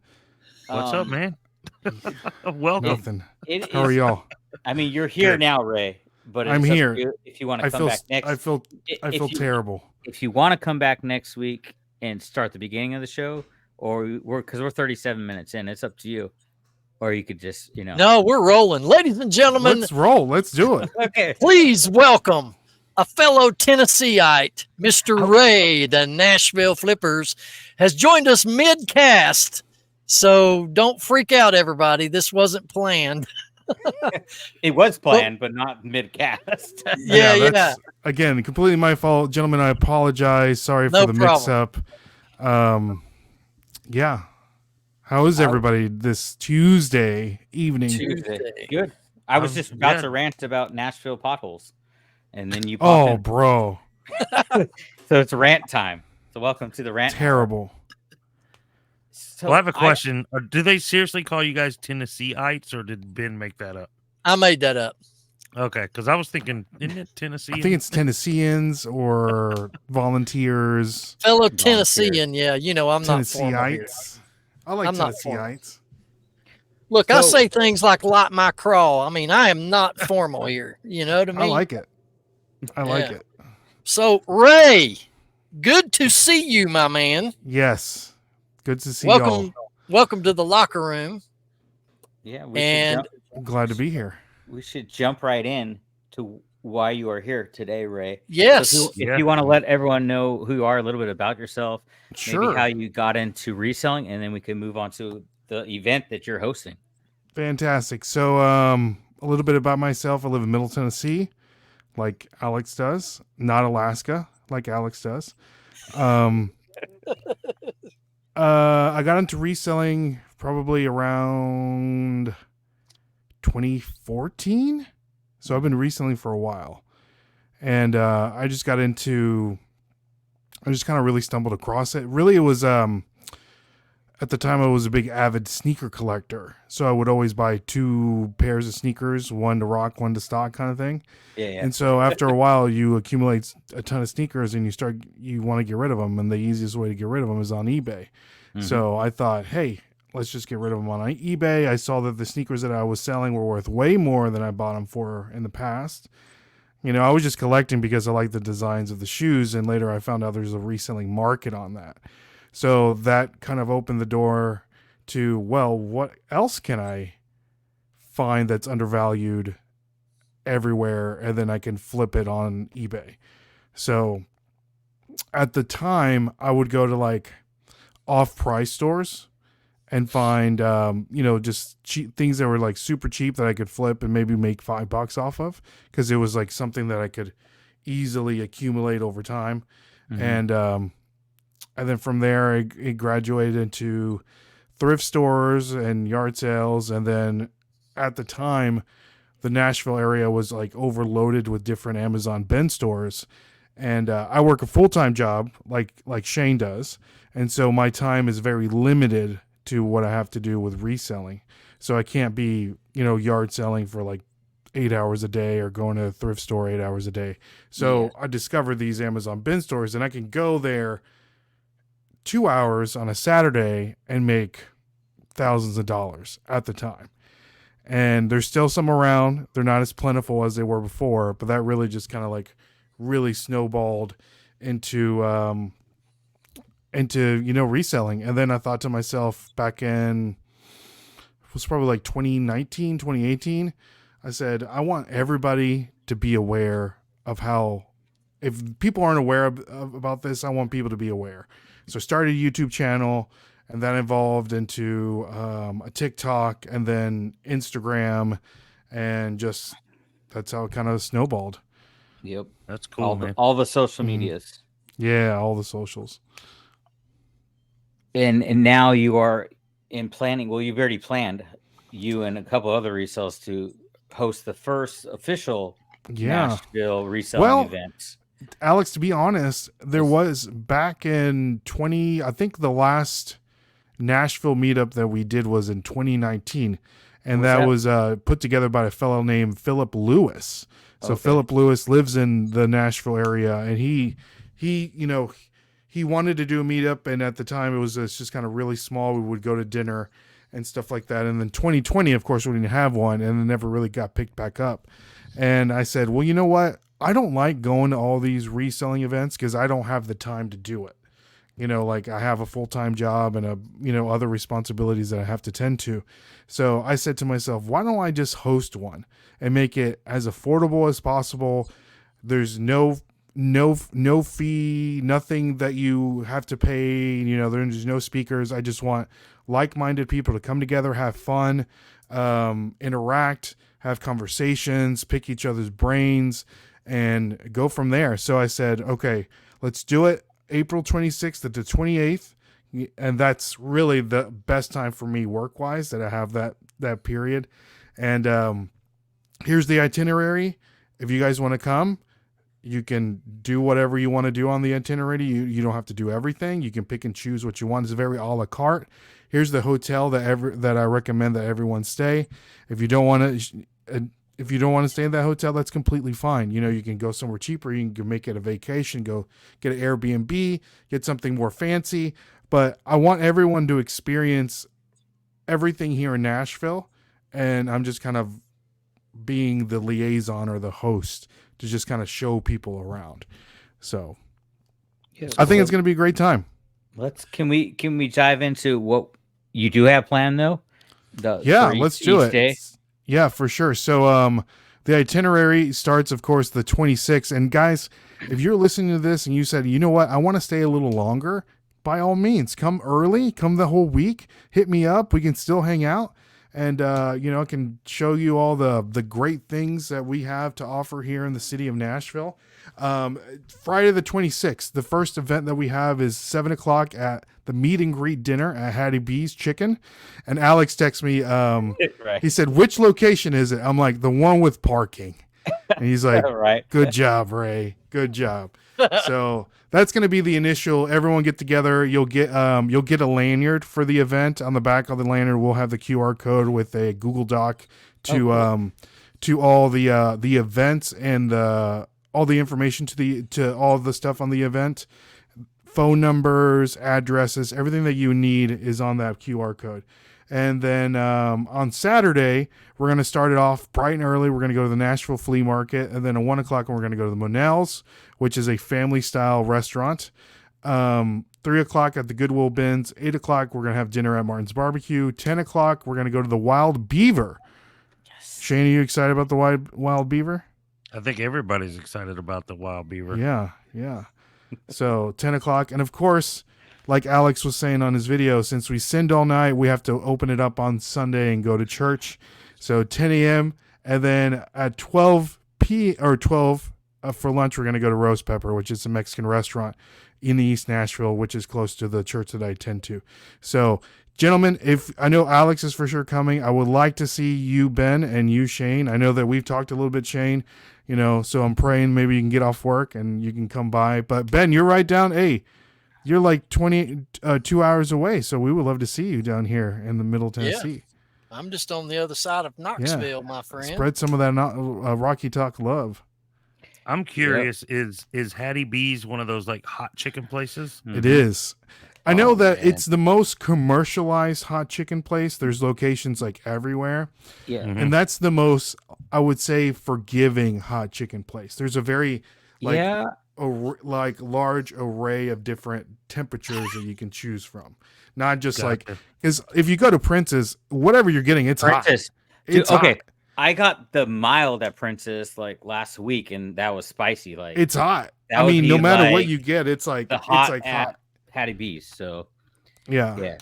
What's up, man? Welcome. Nothing. How are y'all? I mean, you're here now, Ray. But I'm here. If you want to come back next, I feel terrible. If you want to come back next week and start the beginning of the show, or because we're 37 minutes in, it's up to you. Or you could just, No, we're rolling. Ladies and gentlemen. Let's roll. Let's do it. Okay. Please welcome a fellow Tennesseeite, Mr. Ray, the Nashville Flippers, has joined us mid-cast. So don't freak out, everybody. This wasn't planned. It was planned, but not mid-cast. Yeah. Again, completely my fault. Gentlemen, I apologize. Sorry for the mix-up. Yeah. How is everybody this Tuesday evening? Tuesday. Good. I was just about to rant about Nashville potholes. And then you bro. So it's rant time. So welcome to the rant. Terrible. So I have a question. Do they seriously call you guys Tennesseeites, or did Ben make that up? I made that up. Okay, because I was thinking, isn't it Tennessee? I think it's Tennesseans or volunteers. Fellow Tennessean, yeah. I'm not Tennesseeites. I like Tennesseeites. Look, I say things like "light my crawl." I mean, I am not formal here. You know what I mean? I like it. I like it. So, Ray, good to see you, my man. Yes. Good to see y'all. Welcome to the locker room. Yeah, I'm glad to be here. We should jump right in to why you are here today, Ray. Yes. So if you want to let everyone know who you are, a little bit about yourself, maybe how you got into reselling, and then we can move on to the event that you're hosting. Fantastic. So a little bit about myself. I live in Middle Tennessee, like Alex does, not Alaska, like Alex does. I got into reselling probably around 2014. So I've been reselling for a while. And I just kind of really stumbled across it. Really, it was at the time I was a big avid sneaker collector. So I would always buy 2 pairs of sneakers, one to rock, one to stock kind of thing. Yeah. And so after a while, you accumulate a ton of sneakers and you want to get rid of them. And the easiest way to get rid of them is on eBay. Mm-hmm. So I thought, hey, let's just get rid of them on eBay. I saw that the sneakers that I was selling were worth way more than I bought them for in the past. I was just collecting because I liked the designs of the shoes. And later I found out there's a reselling market on that. So that kind of opened the door to, well, what else can I find that's undervalued everywhere, and then I can flip it on eBay. So at the time, I would go to like off-price stores and find just cheap things that were like super cheap that I could flip and maybe make $5 off of, because it was like something that I could easily accumulate over time. And then from there it graduated into thrift stores and yard sales. And then at the time, the Nashville area was like overloaded with different Amazon bin stores. And I work a full-time job like Shane does. And so my time is very limited to what I have to do with reselling. So I can't be, yard selling for like 8 hours a day or going to a thrift store 8 hours a day. So I discovered these Amazon bin stores, and I can go there 2 hours on a Saturday and make thousands of dollars at the time. And there's still some around. They're not as plentiful as they were before, but that really just kind of like really snowballed into reselling. And then I thought to myself back in, it was probably like 2019, 2018, I said, I want everybody to be aware of how, if people aren't aware about this, I want people to be aware. So I started a YouTube channel, and that evolved into a TikTok, and then Instagram, and just that's how it kind of snowballed. Yep. That's cool, man. All the social medias. Yeah, all the socials. And now you are in planning. Well, you've already planned, you and a couple other resellers, to host the first official Nashville reselling event. Alex, to be honest, there was back in I think the last Nashville meetup that we did was in 2019. And that was put together by a fellow named Philip Lewis. So Philip Lewis lives in the Nashville area, and he wanted to do a meetup, and at the time it was just kind of really small. We would go to dinner and stuff like that. And then 2020, of course, we didn't have one, and it never really got picked back up. And I said, well, you know what? I don't like going to all these reselling events because I don't have the time to do it. Like I have a full-time job and other responsibilities that I have to tend to. So I said to myself, why don't I just host one and make it as affordable as possible? There's no fee, nothing that you have to pay. There's no speakers. I just want like-minded people to come together, have fun, interact, have conversations, pick each other's brains, and go from there. So I said, okay, let's do it April 26th to the 28th. And that's really the best time for me work-wise, that I have that period. And here's the itinerary. If you guys want to come, you can do whatever you want to do on the itinerary. You don't have to do everything. You can pick and choose what you want. It's very a la carte. Here's the hotel that I recommend that everyone stay. If you don't want to stay in that hotel, that's completely fine. You can go somewhere cheaper. You can make it a vacation, go get an Airbnb, get something more fancy. But I want everyone to experience everything here in Nashville. And I'm just kind of being the liaison or the host to just kind of show people around. So I think it's going to be a great time. Can we dive into what you do have planned though? Let's do it. Day? Yeah, for sure. So the itinerary starts, of course, the 26th. And guys, if you're listening to this and you said, you know what, I want to stay a little longer, by all means, come early, come the whole week, hit me up. We can still hang out. And, I can show you all the great things that we have to offer here in the city of Nashville. Friday the 26th, the first event that we have is 7:00 at the meet and greet dinner at Hattie B's Chicken. And Alex texts me, right. He said, which location is it? I'm like, the one with parking. And he's like, right. Good job, Ray. Good job. So that's going to be the initial. Everyone get together. You'll get a lanyard for the event. On the back of the lanyard, we'll have the QR code with a Google Doc to all the events and all the information to all the stuff on the event. Phone numbers, addresses, everything that you need is on that QR code. And then on Saturday, we're going to start it off bright and early. We're going to go to the Nashville Flea Market. And then at 1:00, we're going to go to the Monell's, which is a family-style restaurant. 3 o'clock at the Goodwill Bins. 8 o'clock, we're going to have dinner at Martin's Barbecue. 10 o'clock, we're going to go to the Wild Beaver. Yes. Shane, are you excited about the Wild Beaver? I think everybody's excited about the Wild Beaver. Yeah. So 10 o'clock. And of course, like Alex was saying on his video, since we sinned all night, we have to open it up on Sunday and go to church. So 10 a.m. And then at 12 for lunch, we're going to go to Roast Pepper, which is a Mexican restaurant in the East Nashville, which is close to the church that I attend to. So, gentlemen, if I know Alex is for sure coming, I would like to see you, Ben, and you, Shane. I know that we've talked a little bit, Shane, so I'm praying maybe you can get off work and you can come by. But Ben, you're right down. Hey, you're like 2 hours away. So we would love to see you down here in the Middle Tennessee. Yeah. I'm just on the other side of Knoxville, my friend. Spread some of that Rocky Talk love. I'm curious, is Hattie B's one of those like hot chicken places? Mm-hmm. It is. I know that it's the most commercialized hot chicken place. There's locations like everywhere. Yeah. Mm-hmm. And that's the most, I would say, forgiving hot chicken place. There's a very large array of different temperatures that you can choose from. Not just because if you go to Prince's, whatever you're getting, it's Princess. hot. It's hot. I got the mild at Princess like last week, and that was spicy. Like it's hot. I mean, no matter what you get, it's like hot. Hattie B's. So yeah.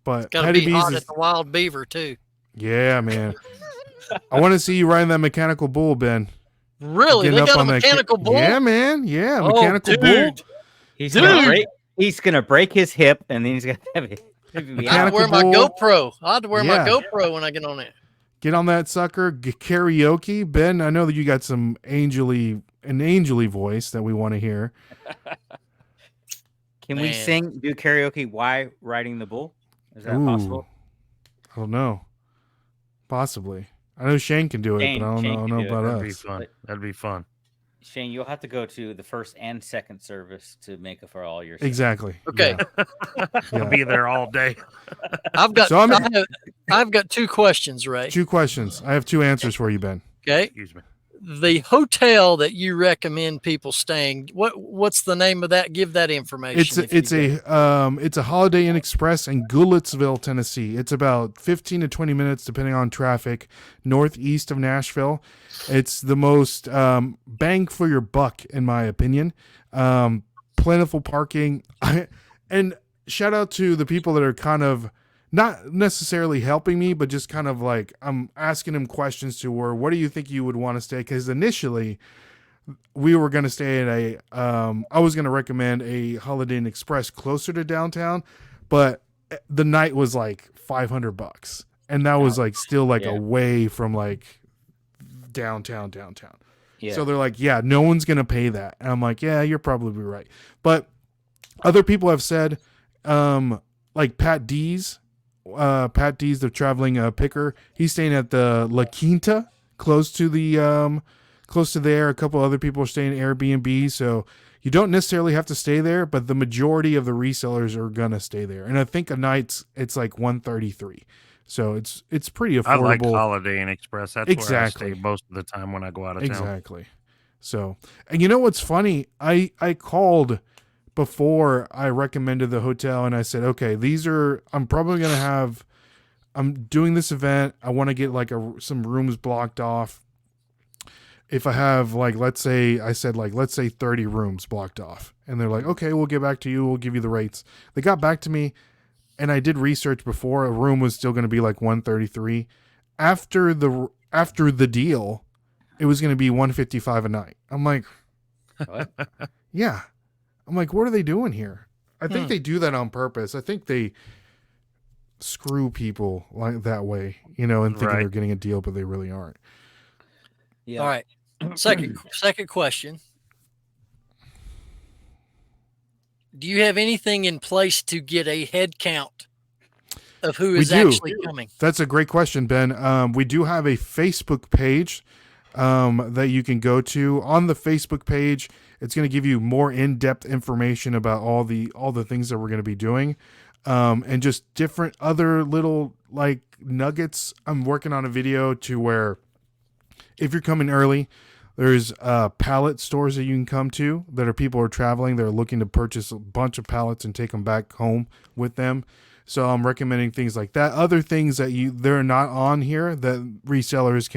But it's gotta be hot at the Wild Beaver too. Yeah, man. I want to see you riding that mechanical bull, Ben. Really? They got a mechanical bull? Yeah, man. Yeah, mechanical bull. He's gonna break his hip, and then he's gonna have it. I have to wear my GoPro. I have to wear my GoPro when I get on it. Get on that sucker. Karaoke. Ben, I know that you got an angelly voice that we want to hear. Can we do karaoke while riding the bull? Is that possible? I don't know. Possibly. I know Shane can do it, but I don't know about us. That'd be fun. Shane, you'll have to go to the first and second service to make up for all your exactly. Okay. I'll be there all day. I've got 2 questions, Ray. 2 questions. I have 2 answers for you, Ben. Okay. Excuse me. The hotel that you recommend people staying, what's the name of that? Give that information. It's a Holiday Inn Express in Goulittsville, Tennessee. It's about 15 to 20 minutes, depending on traffic, northeast of Nashville. It's the most bang for your buck, in my opinion. Plentiful parking. And shout out to the people that are kind of not necessarily helping me, but just kind of like I'm asking them questions to where, what do you think you would want to stay? Because initially we were going to stay at I was going to recommend a Holiday Inn Express closer to downtown, but the night was like $500. And that was like still like away from like downtown. Yeah. So they're like, yeah, no one's going to pay that. And I'm like, yeah, you're probably right. But other people have said, like Pat D's, the traveling picker, he's staying at the La Quinta, close to there. A couple other people are staying at Airbnb, so you don't necessarily have to stay there, but the majority of the resellers are gonna stay there. And I think a night it's like $133, so it's pretty affordable. I like Holiday Inn Express. That's where I stay most of the time when I go out of town. Exactly. So, and you know what's funny? I called before I recommended the hotel, and I said, okay, I'm probably going to have, I'm doing this event. I want to get like some rooms blocked off. If I have let's say 30 rooms blocked off, and they're like, okay, we'll get back to you. We'll give you the rates. They got back to me, and I did research before. A room was still going to be like $133. After the deal, it was going to be $155 a night. I'm like, what? Yeah. I'm like, what are they doing here? I think they do that on purpose. I think they screw people like that way, and thinking they're getting a deal, but they really aren't. Yeah. All right. Second question. Do you have anything in place to get a head count of who is actually coming? That's a great question, Ben. We do have a Facebook page that you can go to. On the Facebook page, it's going to give you more in-depth information about all the things that we're going to be doing, and just different other little nuggets. I'm working on a video to where if you're coming early, There's pallet stores that you can come to that are people who are traveling. They're looking to purchase a bunch of pallets and take them back home with them. So I'm recommending things like that. Other things that they're not on here that resellers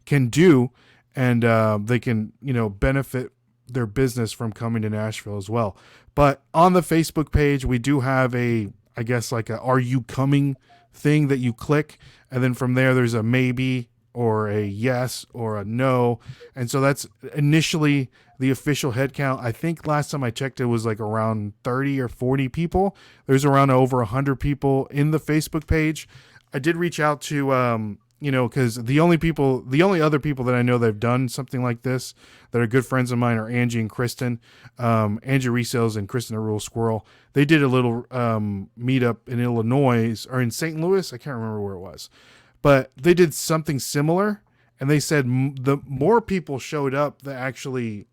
can do, and they can benefit their business from coming to Nashville as well. But on the Facebook page, we do have a "Are you coming?" thing that you click, and then from there's a maybe or a yes or a no, and so that's initially the official head count. I think last time I checked it was like around 30 or 40 people. There's around over 100 people in the Facebook page. I did reach out to because the only other people that I know that have done something like this that are good friends of mine are Angie and Kristen. Angie Resells and Kristen a Rule Squirrel. They did a little meetup in Illinois or in St. Louis. I can't remember where it was, but they did something similar, and they said the more people showed up that actually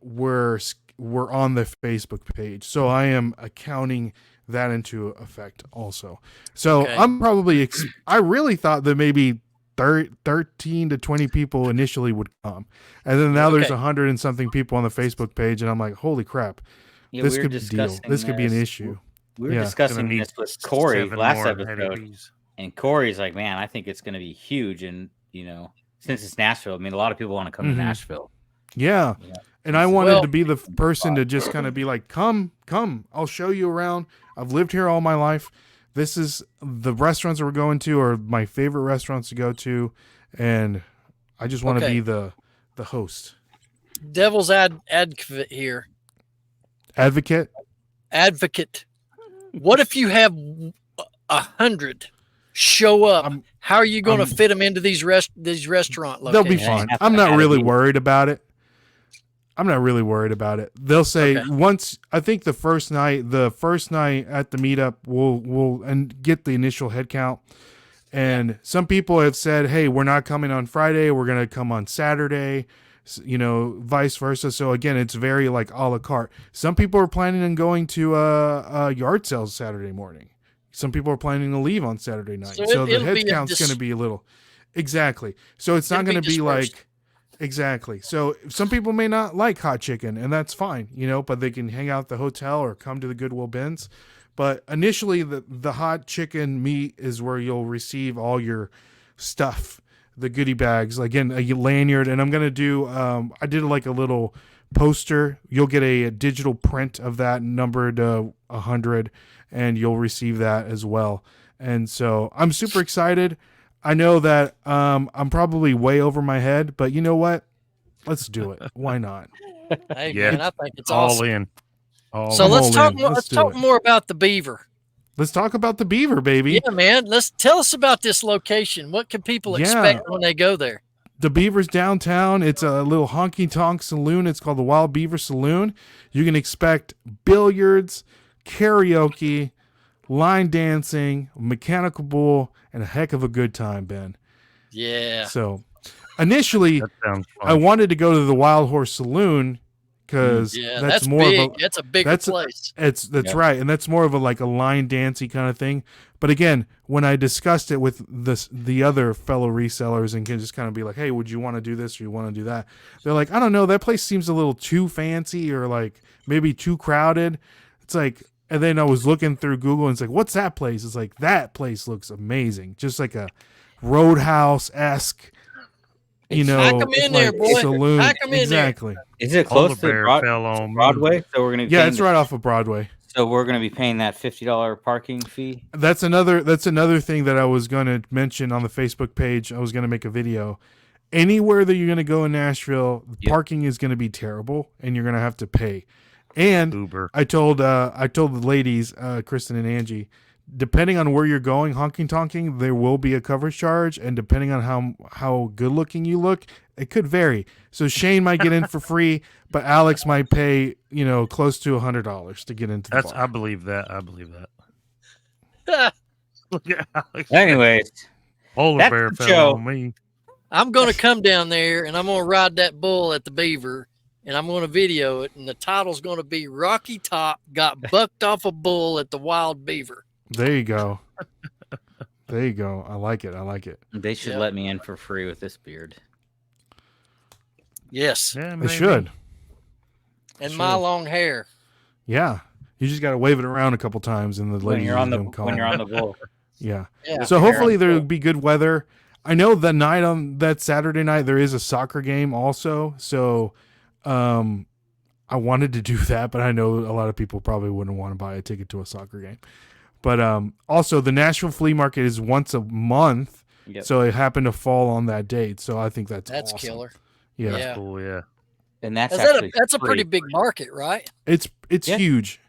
were on the Facebook page. So I am accounting that into effect also. So okay. I'm probably I really thought that maybe 13 to 20 people initially would come, and then now there's 100 and something people on the Facebook page, and I'm like, holy crap, this could be a deal. This could be an issue. We were discussing this with Corey last episode, and Corey's like, man, I think it's going to be huge, and since it's Nashville, I mean, a lot of people want to come to Nashville. Yeah. And I wanted to be the person to just kind of be like, come, I'll show you around. I've lived here all my life. This is the restaurants that we're going to are my favorite restaurants to go to. And I just want to be the host. Devil's advocate here. Advocate. What if you have 100 show up? How are you going to fit them into these restaurant locations? They'll be fine. I'm not really worried about it. They'll say once, I think the first night at the meetup, we'll and get the initial head count. And some people have said, hey, we're not coming on Friday. We're going to come on Saturday, vice versa. So again, it's very like a la carte. Some people are planning on going to yard sales Saturday morning. Some people are planning to leave on Saturday night. So the head count's going to be a little. Exactly. So it's not going to be like. Exactly. So some people may not like hot chicken, and that's fine, but they can hang out at the hotel or come to the Goodwill bins. But initially, the hot chicken meat is where you'll receive all your stuff, the goodie bags, again, a lanyard. And I'm going to do, I did like a little poster. You'll get a digital print of that numbered 100, and you'll receive that as well. And so I'm super excited. I know that I'm probably way over my head, but you know what? Let's do it. Why not? Hey, man, I think it's all awesome. in. So let's talk more about the Beaver. Let's talk about the Beaver, baby. Yeah, man. Tell us about this location. What can people expect when they go there? The Beaver's downtown. It's a little honky-tonk saloon. It's called the Wild Beaver Saloon. You can expect billiards, karaoke, line dancing, mechanical bull, and a heck of a good time, Ben. Yeah. So initially, I wanted to go to the Wild Horse Saloon because that's more big. of a that's a bigger place. That's right, and that's more of a line dancey kind of thing. But again, when I discussed it with the other fellow resellers and can just kind of be like, hey, would you want to do this or you want to do that? They're like, I don't know, that place seems a little too fancy or like maybe too crowded. It's like. And then I was looking through Google and it's like, what's that place? It's like, that place looks amazing. Just like a Roadhouse-esque, Pack them in there, boy. Saloon. Pack them in there. Is it close to Broadway? So we're going to it's right off of Broadway. So we're going to be paying that $50 parking fee? That's another thing that I was going to mention on the Facebook page. I was going to make a video. Anywhere that you're going to go in Nashville, parking is going to be terrible and you're going to have to pay. And Uber. I told the ladies, Kristen and Angie, depending on where you're going, honking tonking, there will be a coverage charge, and depending on how good looking you look, it could vary. So Shane might get in for free, but Alex might pay close to $100 to get into the bar. I believe that. Look at Alex. Anyways, polar bear fell on me. I'm going to come down there and I'm going to ride that bull at the Beaver. And I'm going to video it, and the title's going to be Rocky Top got bucked off a bull at the Wild Beaver. There you go. I like it. They should let me in for free with this beard. Yes. Yeah, They should. And my long hair. Yeah. You just got to wave it around a couple times, and the when ladies you're on the don't call. when you're on the bull. Yeah. Yeah. So hopefully there'll be good weather. I know the night on that Saturday night there is a soccer game also. So I wanted to do that, but I know a lot of people probably wouldn't want to buy a ticket to a soccer game. But also the Nashville Flea Market is once a month. Yep. So it happened to fall on that date. So I think that's awesome. killer. Yeah. That's cool, yeah. And that's that's a pretty big market, right? It's huge.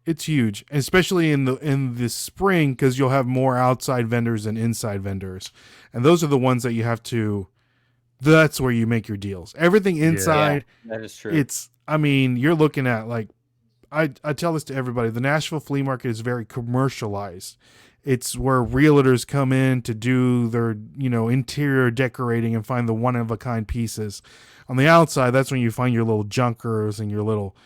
It's huge, especially in the spring, because you'll have more outside vendors than inside vendors, and those are the ones that you have to. That's where you make your deals. Everything inside, that is true. You're looking at like, I tell this to everybody. The Nashville Flea Market is very commercialized. It's where realtors come in to do their interior decorating and find the one of a kind pieces. On the outside, that's when you find your little junkers and your little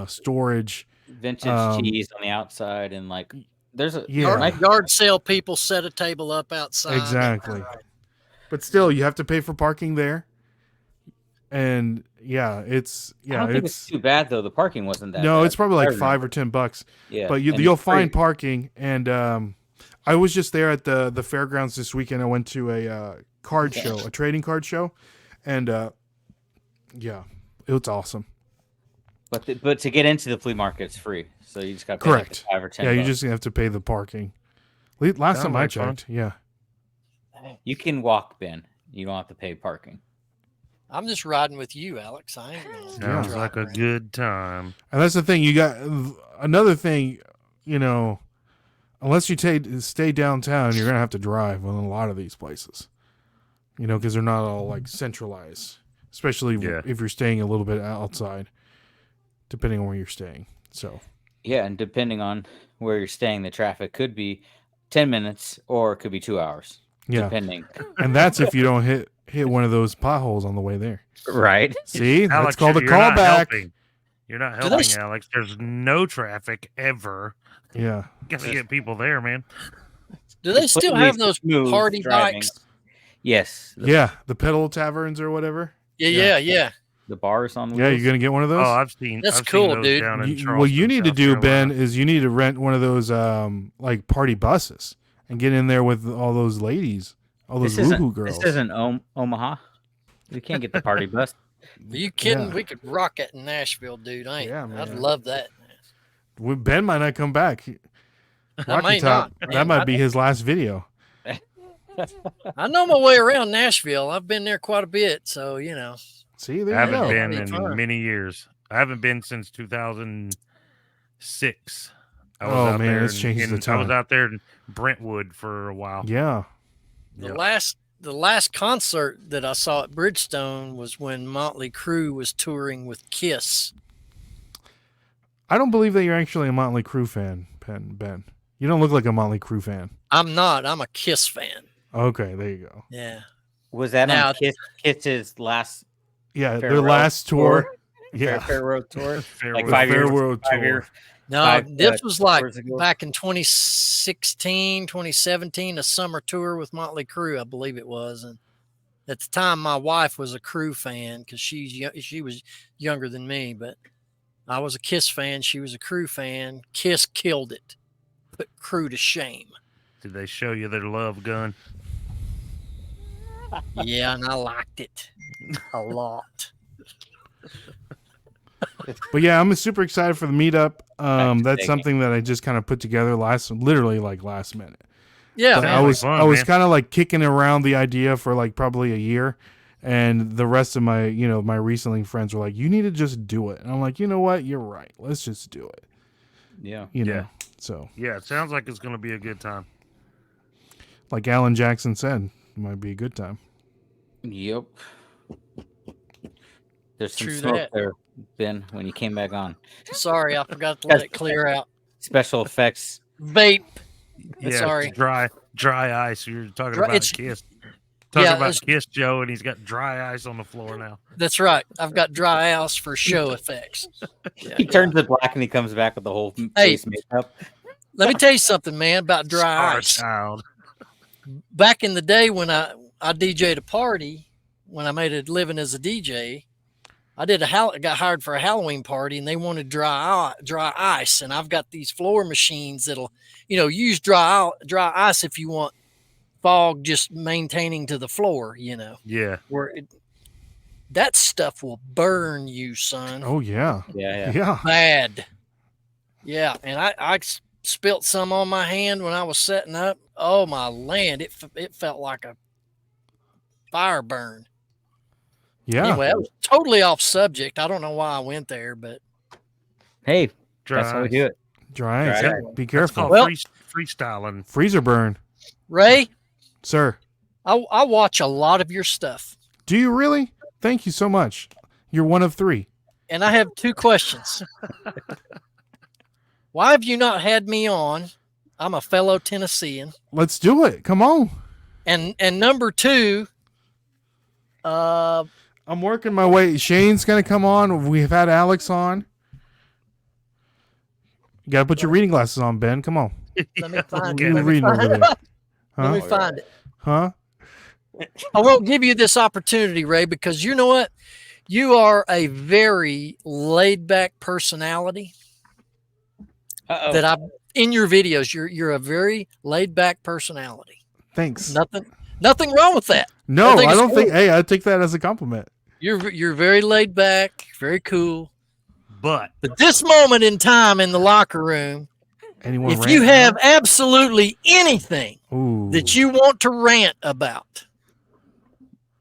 storage. Vintage cheese on the outside, and like there's a yard sale people set a table up outside. Exactly. But still, you have to pay for parking there. And I don't think it's too bad though. The parking wasn't that No, bad. it's probably like $5 or $10. Yeah. But you'll find parking. And I was just there at the fairgrounds this weekend. I went to a card show, a trading card show. And it was awesome. But to get into the flea market, it's free. So you just got to pay like $5 or $10. Yeah, you just have to pay the parking. Last time I checked, You can walk, Ben. You don't have to pay parking. I'm just riding with you, Alex. I ain't gonna Sounds like a good time. And that's the thing. You got another thing, unless you stay downtown, you're going to have to drive on a lot of these places, because they're not all like centralized, especially if you're staying a little bit outside, depending on where you're staying. So, yeah. And depending on where you're staying, the traffic could be 10 minutes or it could be 2 hours. Yeah. Depending. And that's if you don't hit one of those potholes on the way there. Right. See, Alex, that's called a callback. You're not helping, Alex. There's no traffic ever. Yeah. You gotta get people there, man. Do they still have those party bikes? Yes. The pedal taverns or whatever. Yeah. The bars on wheels. Yeah, you're gonna get one of those? Oh, I've seen. That's I've cool, seen those dude. down in What you Charleston, need to South do, Carolina. Ben, is you need to rent one of those like party buses and get in there with all those ladies, all those woohoo girls. This isn't Omaha. We can't get the party bus. Are you kidding? We could rock it in Nashville, dude. I'd love that. Ben might not come back. I may not. That might be his last video. I know my way around Nashville. I've been there quite a bit, so See, there I haven't you go. been in many years. I haven't been since 2006. I was out there it's changed the time. I was out there in Brentwood for a while. Yeah. The last concert that I saw at Bridgestone was when Motley Crue was touring with Kiss. I don't believe that you're actually a Motley Crue fan, Ben. You don't look like a Motley Crue fan. I'm not. I'm a Kiss fan. Okay, there you go. Yeah. Was that on Kiss's last? Yeah, their last tour. Yeah, Fair Road tour. Like 5 years. Fair tour. No, this was like back in 2016, 2017, a summer tour with Motley Crue, I believe it was. And at the time, my wife was a Crue fan because she was younger than me, but I was a Kiss fan. She was a Crue fan. Kiss killed it. Put Crue to shame. Did they show you their love gun? Yeah, and I liked it a lot. But yeah, I'm super excited for the meetup. That's something that I just kind of put together literally last minute. Yeah, I was kind of like kicking around the idea for like probably a year, and the rest of my my reselling friends were like, "You need to just do it." And I'm like, you know what? You're right. Let's just do it. Yeah. You know. So yeah, it sounds like it's going to be a good time. Like Alan Jackson said, it might be a good time. Yep. There's some smoke there, Ben, when you came back on. Sorry, I forgot to let it clear out. Special effects. Vape. Yeah, sorry. Dry ice. You're talking about Kiss. About Kiss, Joe, and he's got dry ice on the floor now. That's right. I've got dry ice for show effects. Yeah, he turns it black and he comes back with the whole face makeup. Let me tell you something, man, about dry ice. Child. Back in the day when I DJ'd a party, when I made a living as a DJ, I got hired for a Halloween party, and they wanted dry ice, and I've got these floor machines that'll, use dry ice if you want fog just maintaining to the floor. Yeah. That stuff will burn you, son. Oh yeah. Yeah. Bad. Yeah, and I spilt some on my hand when I was setting up. Oh my land, it felt like a fire burn. Yeah. Anyway, I was totally off subject. I don't know why I went there, but hey, Dry that's how we ice. do it. Dry ice. Dry Yeah, ice. be It's careful. called freestyling. Freezer burn, Ray, sir. I watch a lot of your stuff, Do you really? Thank you so much. You're one of 3. and I have 2 questions. Why have you not had me on? I'm a fellow Tennessean. Let's do it. Come on. And number 2, I'm working my way. Shane's gonna come on. We've had Alex on. You gotta put your reading glasses on, Ben. Come on. let me find Okay. it. What are you reading over there? Let Huh? me find it. Huh? I won't give you this opportunity, Ray, because you know what? You are a very laid back personality that I've in your videos. You're a very laid back personality. Thanks. Nothing wrong with that. No, I think I it's don't think. cool. Hey, I take that as a compliment. You're very laid back, very cool. But this moment in time in the locker room, Anyone? if you rant have absolutely anything now? Ooh. that you want to rant about,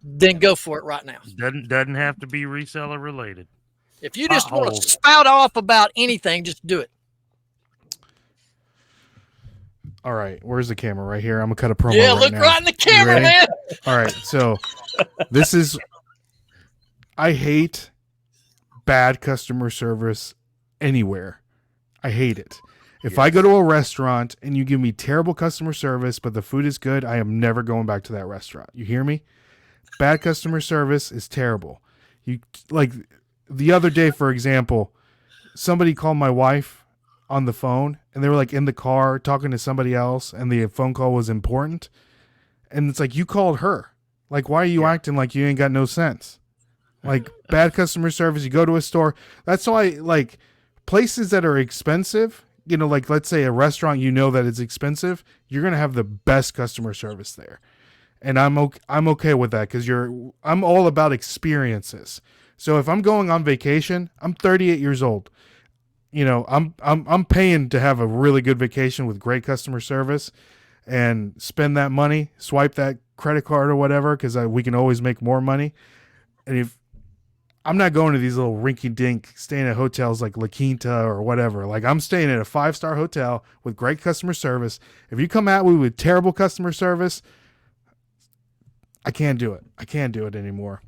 then go for it right now. doesn't have to be reseller related. If you just want to Potholes. spout off about anything, just do it. All right, where's the camera? Right here. I'm gonna cut a promo. Yeah, right look now. right in the You camera, ready? man. All right, so this is. I hate bad customer service anywhere. I hate it. If I go to a restaurant and you give me terrible customer service, but the food is good, I am never going back to that restaurant. You hear me? Bad customer service is terrible. You like the other day, for example, somebody called my wife on the phone and they were like in the car talking to somebody else and the phone call was important. And it's like, you called her. Like, why are you acting like you ain't got no sense? Like, bad customer service. You go to a store. That's why, like, places that are expensive, like, let's say a restaurant, that it's expensive, you're going to have the best customer service there. And I'm okay with that because I'm all about experiences. So if I'm going on vacation, I'm 38 years old. I'm paying to have a really good vacation with great customer service and spend that money, swipe that credit card or whatever, because we can always make more money. And if I'm not going to these little rinky-dink, staying at hotels like La Quinta or whatever. Like, I'm staying at a 5-star hotel with great customer service. If you come at me with terrible customer service, I can't do it. I can't do it anymore.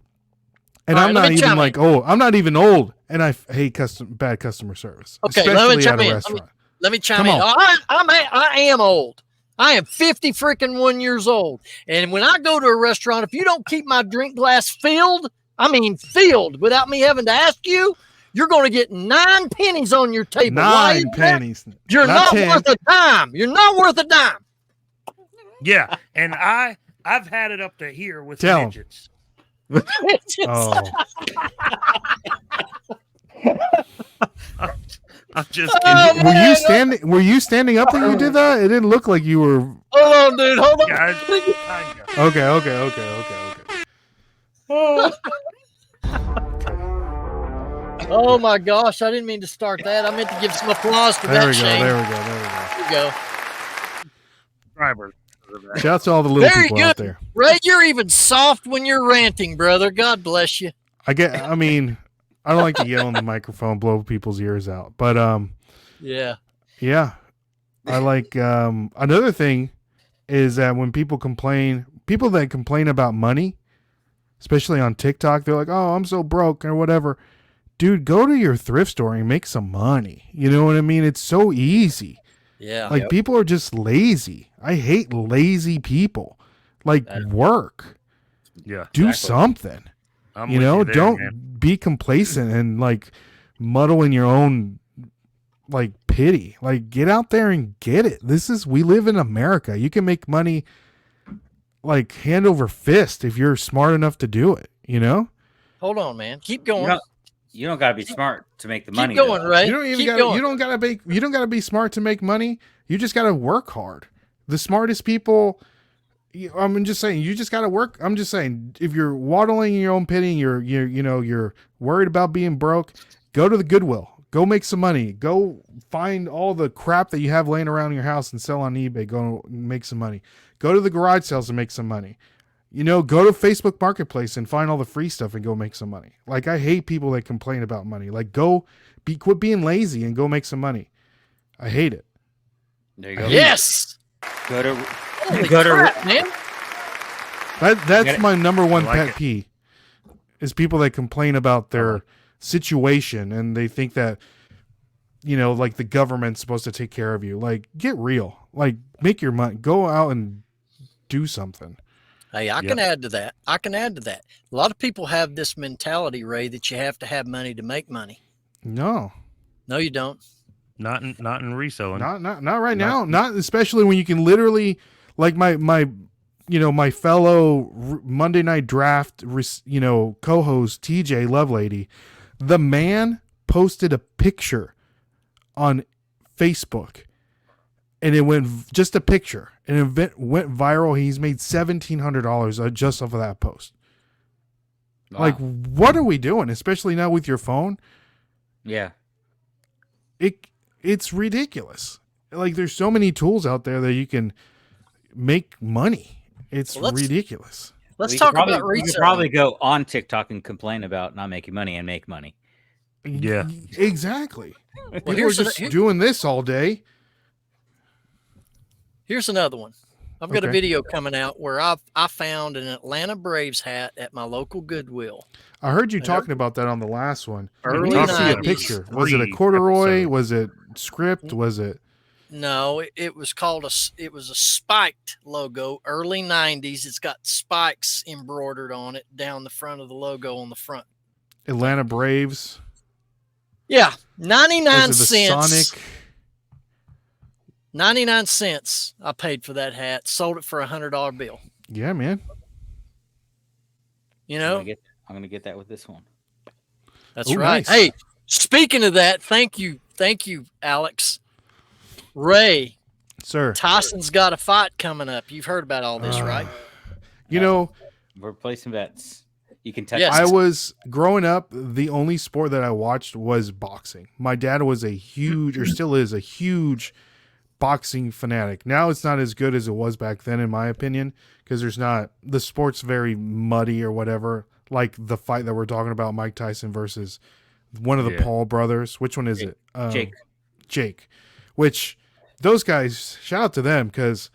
And I'm not even like, I'm not even old, and I hate bad customer service. Okay, especially let me chime at a in. restaurant. Let me chime in. I am old. I am 50 freaking 1 years old. And when I go to a restaurant, if you don't keep my drink glass filled without me having to ask you, you're going to get 9 pennies on your table. 9 pennies. You're not worth a dime. You're not worth a dime. Yeah, and I've had it up to here with Tell midgets. Oh. I'm just kidding. Were you standing up when you did that? It didn't look like you were. Hold on, dude. Hold on. Guys, Okay. Oh my gosh, I didn't mean to start that. I meant to give some applause to that, Shane. There we go. There you go. subscribers. Shout out to all the little Very people good. out there. Ray, you're even soft when you're ranting, brother. God bless you. I don't like to yell in the microphone, blow people's ears out. But Yeah. I like another thing is that when people that complain about money, especially on TikTok, they're like, "Oh, I'm so broke" or whatever. Dude, go to your thrift store and make some money. You know what I mean? It's so easy. Yeah. Like, people are just lazy. I hate lazy people. Like, work. Yeah. Do exactly. something. I'm You with know, there, don't man. be complacent and like muddle in your own like pity. Like, get out there and get it. We live in America. You can make money like hand over fist if you're smart enough to do it, you know? Hold on, man. Keep going. You don't got to be smart to make the money. Keep going, Ray. You don't even got you don't got to be smart to make money. You just got to work hard. The smartest people, I'm just saying, you just got to work. I'm just saying, if you're waddling in your own pity, you're worried about being broke, go to the Goodwill. Go make some money. Go find all the crap that you have laying around in your house and sell on eBay. Go make some money. Go to the garage sales and make some money. Go to Facebook Marketplace and find all the free stuff and go make some money. Like, I hate people that complain about money. Like, quit being lazy and go make some money. I hate it. There you go. Yes. Go to Man. That's my number one pet peeve is people that complain about their situation and they think that, like the government's supposed to take care of you. Like, get real. Like, make your money. Go out and do something. Hey, I can add to that. A lot of people have this mentality, Ray, that you have to have money to make money. No, you don't. Not in reselling. Not right now. Not especially when you can literally, like my fellow Monday Night Draft, co-host TJ Lovelady, the man posted a picture on Facebook, and it went just a picture. An event went viral. He's made $1,700 just off of that post. Wow. Like, what are we doing? Especially now with your phone. Yeah. It's ridiculous. Like, there's so many tools out there that you can make money. It's ridiculous. Let's talk about reselling. You could probably go on TikTok and complain about not making money and make money. Yeah. Exactly. Well, people are just doing this all day. Here's another one. I've got a video coming out where I found an Atlanta Braves hat at my local Goodwill. I heard you talking about that on the last one. Early I see a picture. Was it a corduroy? Episode. Was it script? Was it? No, it was it was a spiked logo, early 90s. It's got spikes embroidered on it down the front of the logo on the front. Atlanta Braves. Yeah, 99 Was it the cents. Sonic? 99 cents I paid for that hat. Sold it for $100 bill. Yeah, man. I'm going to get that with this one. That's right. Nice. Hey, speaking of that, thank you, Alex. Ray. Sir. Tyson's got a fight coming up. You've heard about all this, right? We're placing bets. You can touch. Yes. I was growing up, the only sport that I watched was boxing. My dad was a huge, or still is a huge boxing fanatic. Now it's not as good as it was back then, in my opinion, because the sport's very muddy or whatever. Like the fight that we're talking about, Mike Tyson versus one of the Paul brothers. Which one is it? Jake. Which those guys, shout out to them, because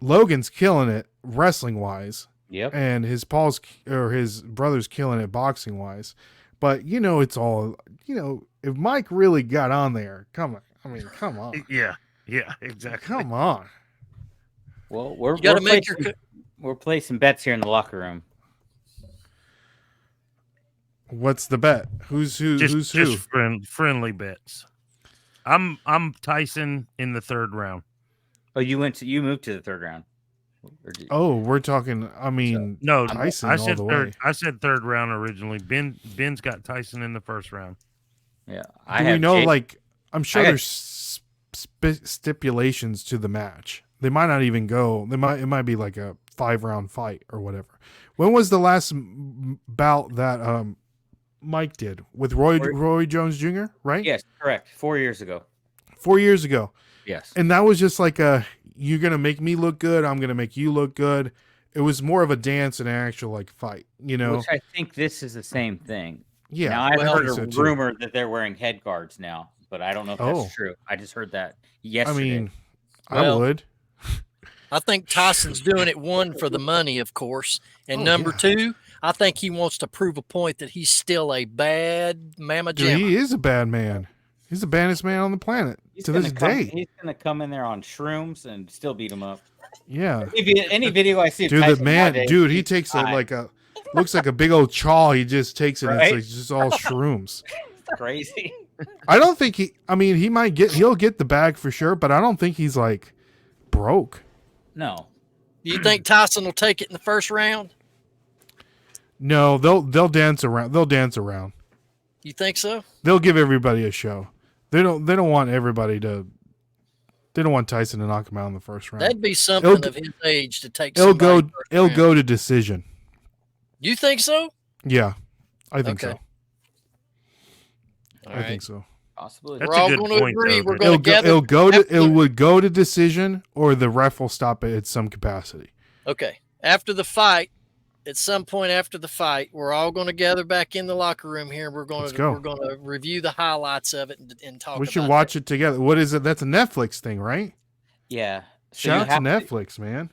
Logan's killing it wrestling wise. Yep. And his brother's killing it boxing wise. But it's all, if Mike really got on there, come on. Yeah, exactly. Come on. Well, we're placing bets here in the locker room. What's the bet? Who's who? Just friendly bets. I'm Tyson in the third round. Oh, you moved to the third round. We're talking. I mean, no, Tyson. I said all the third. way. I said third round originally. Ben's got Tyson in the first round. Yeah, we know? Like, I'm sure there's stipulations to the match. They might not even go. It might be like a 5-round fight or whatever. When was the last bout that Mike did with Roy Jones Jr., right? Yes, correct. 4 years ago. 4 years ago. Yes. And that was just like you're going to make me look good. I'm going to make you look good. It was more of a dance than an actual fight, Which I think this is the same thing. Yeah. Now I've heard a rumor that they're wearing head guards now, but I don't know if that's true. I just heard that yesterday. I mean, I would. I think Tyson's doing it, one, for the money, of course. And number two, I think he wants to prove a point that he's still a bad mamma jamma. He is a bad man. He's the baddest man on the planet to this day. He's going to come in there on shrooms and still beat him up. Yeah. Any video I see, dude, he takes looks like a big old chaw. He just takes it. Right? And it's just all shrooms. Crazy. I don't think he'll get the bag for sure, but I don't think he's broke. No. You think Tyson will take it in the first round? No, they'll dance around. They'll dance around. You think so? They'll give everybody a show. They don't want everybody to. They don't want Tyson to knock him out in the first round. That'd be something of his age to take. It'll go to decision. You think so? Yeah, I think so. All I think so. Possibly. We're all going to agree. We're going to gather. It would go to decision, or the ref will stop it at some capacity. Okay. After the fight, at some point after the fight, we're all going to gather back in the locker room here. We're going to review the highlights of it and talk. We should watch it together. What is it? That's a Netflix thing, right? Yeah. So shout out to Netflix, man.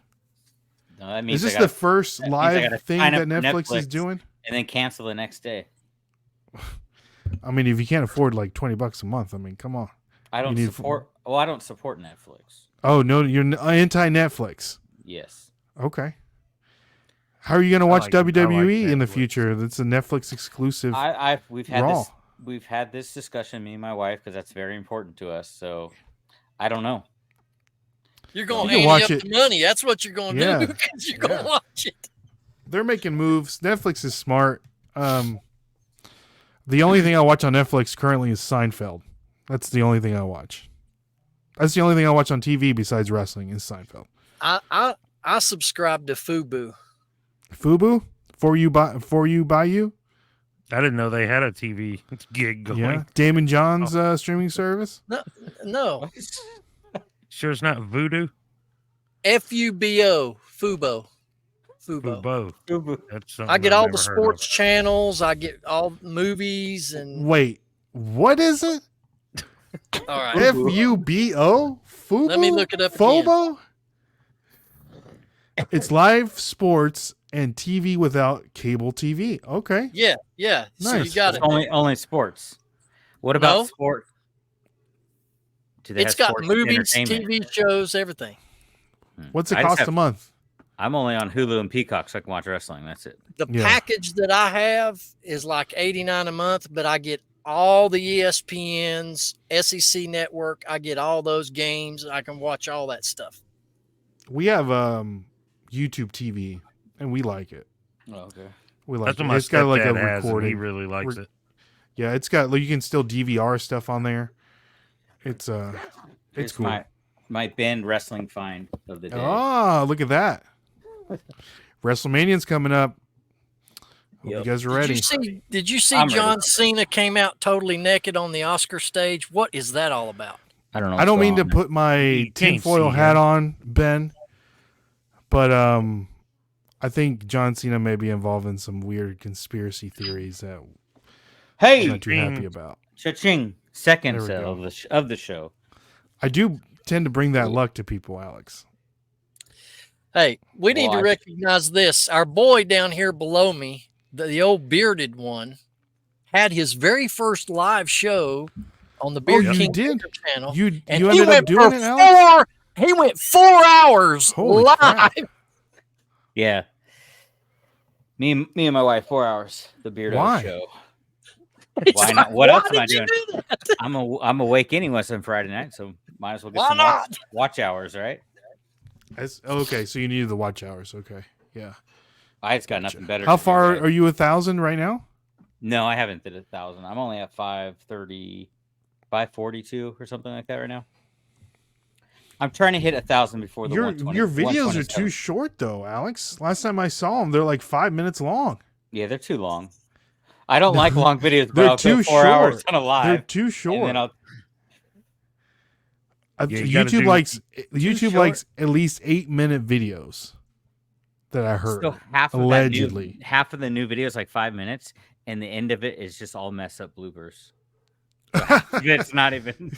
No, that means is this the first live thing that Netflix is doing? And then cancel the next day. I mean, if you can't afford like $20 a month, I mean, come on. I don't support Netflix. Oh no, you're anti-Netflix. Yes. Okay. How are you going to watch WWE in the future? That's a Netflix exclusive. We've had this discussion, me and my wife, because that's very important to us. So I don't know. You're going to ante up the money. That's what you're going to do because you're going to watch it. They're making moves. Netflix is smart. The only thing I watch on Netflix currently is Seinfeld. That's the only thing I watch. That's the only thing I watch on TV besides wrestling is Seinfeld. I subscribe to Fubo. Fubo? For you by you? I didn't know they had a TV gig going. Yeah. Damon John's streaming service? No. Sure it's not Voodoo? FUBO. Fubo. I get all the sports channels. I get all movies and. Wait, what is it? All right. FUBO? Fubo? Let me look it up. Fobo? It's live sports and TV without cable TV. Okay. Yeah. Nice. So you got it. Only sports. What about sport? It's got movies, TV shows, everything. What's it cost a month? I'm only on Hulu and Peacock, so I can watch wrestling. That's it. The package that I have is like $89 a month, but I get all the ESPNs, SEC Network. I get all those games. I can watch all that stuff. We have YouTube TV, and we like it. Oh, okay. We like it. It's got like a recording. He really likes it. Yeah, it's got you can still DVR stuff on there. It's cool. My band wrestling find of the day. Oh, look at that! WrestleMania's coming up. Hope you guys are ready. Did you see John Cena came out totally naked on the Oscar stage? What is that all about? I don't know. I don't mean to put my tinfoil hat on, Ben, but I think John Cena may be involved in some weird conspiracy theories that I'm not too happy about. Cha-ching. Second sale of the show. I do tend to bring that luck to people, Alex. Hey, we need to recognize this. Our boy down here below me, the old bearded one, had his very first live show on the Beard King channel. You ended up doing it, Alex? He went 4 hours live. Crap. Yeah. Me and my wife, 4 hours. The Beardo show. Why not? What else am I doing? I'm awake anyway on Friday night, so might as well get some watch hours, right? Okay, so you needed the watch hours. Okay, yeah. I just got nothing better. How far are you? 1,000 right now? No, I haven't did 1,000. I'm only at 530, 542 or something like that right now. I'm trying to hit 1,000 before the 120. Your videos are too short, though, Alex. Last time I saw them, they're like 5 minutes long. Yeah, they're too long. I don't like long videos, but I'll go 4 hours on a live. They're too short. YouTube likes at least 8-minute videos that I heard. So allegedly, half of the new videos like 5 minutes, and the end of it is just all messed up bloopers. It's not even.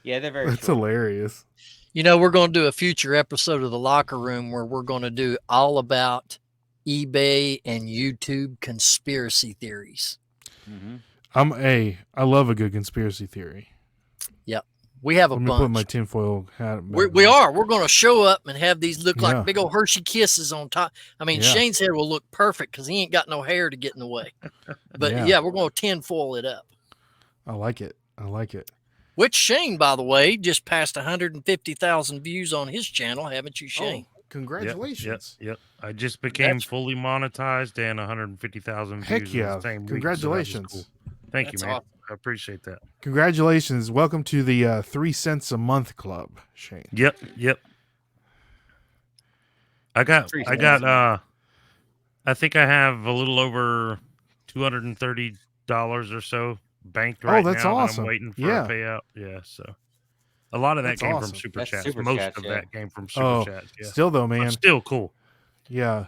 Yeah, they're very. That's hilarious. You know, we're going to do a future episode of The Locker Room where we're going to do all about eBay and YouTube conspiracy theories. Mm-hmm. I love a good conspiracy theory. Yep. We have a bunch. Let me put my tinfoil hat. We're going to show up and have these look like big old Hershey Kisses on top. I mean, Shane's head will look perfect because he ain't got no hair to get in the way. But we're going to tinfoil it up. I like it. Which Shane, by the way, just passed 150,000 views on his channel, haven't you, Shane? Oh, Congratulations. Yep. I just became fully monetized and 150,000 views in the same week. Congratulations. So cool. Thank you, man. Awesome. I appreciate that. Congratulations. Welcome to the 3 cents a month club, Shane. Yep. I think I have a little over $230 or so banked right now. That's awesome. That I'm waiting for a payout. Yeah, so a lot of that came from Super Chats. Most of that came from Super Chats. Yeah. Still though, man. But still cool. Yeah.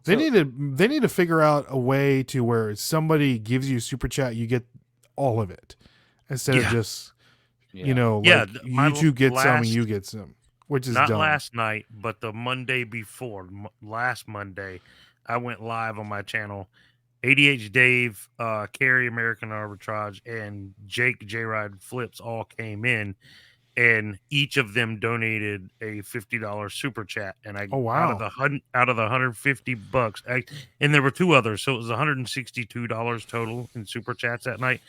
They need to figure out a way to where somebody gives you a Super Chat, you get all of it. Instead of just YouTube gets some and you get some. Which is not dumb. Last night, but the Monday before, last Monday, I went live on my channel. ADH Dave, Carrie American Arbitrage, and Jake J Ride Flips all came in, and each of them donated a $50 super chat. And I out of the $150, and there were 2 others, so it was $162 total in super chats that night.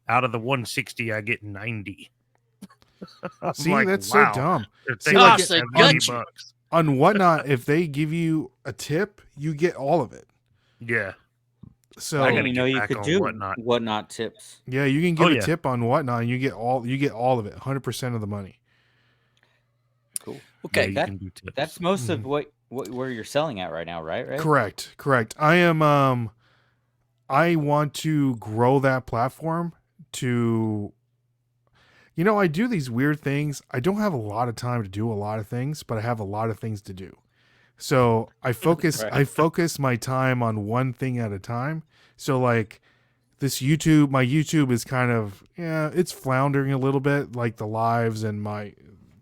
Out of the 160, I get 90. See, that's so dumb. See, on Whatnot, if they give you a tip, you get all of it. Yeah. So I didn't know you could do Whatnot tips. Yeah, you can give a tip on Whatnot, and you get all of it, 100% of the money. Cool. Okay, that's most of where you're selling at right now, right? Correct. I am. I want to grow that platform to. I do these weird things. I don't have a lot of time to do a lot of things, but I have a lot of things to do. So I focus I focus my time on one thing at a time. So like this YouTube, my YouTube is kind of, it's floundering a little bit, like the lives and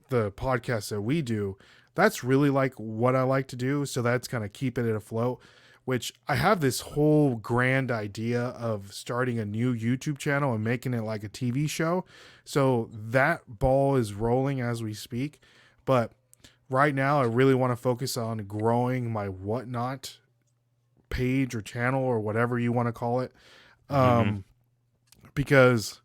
the podcasts that we do. That's really like what I like to do. So that's kind of keeping it afloat, which I have this whole grand idea of starting a new YouTube channel and making it like a TV show. So that ball is rolling as we speak. But right now, I really want to focus on growing my Whatnot page or channel or whatever you want to call it. Because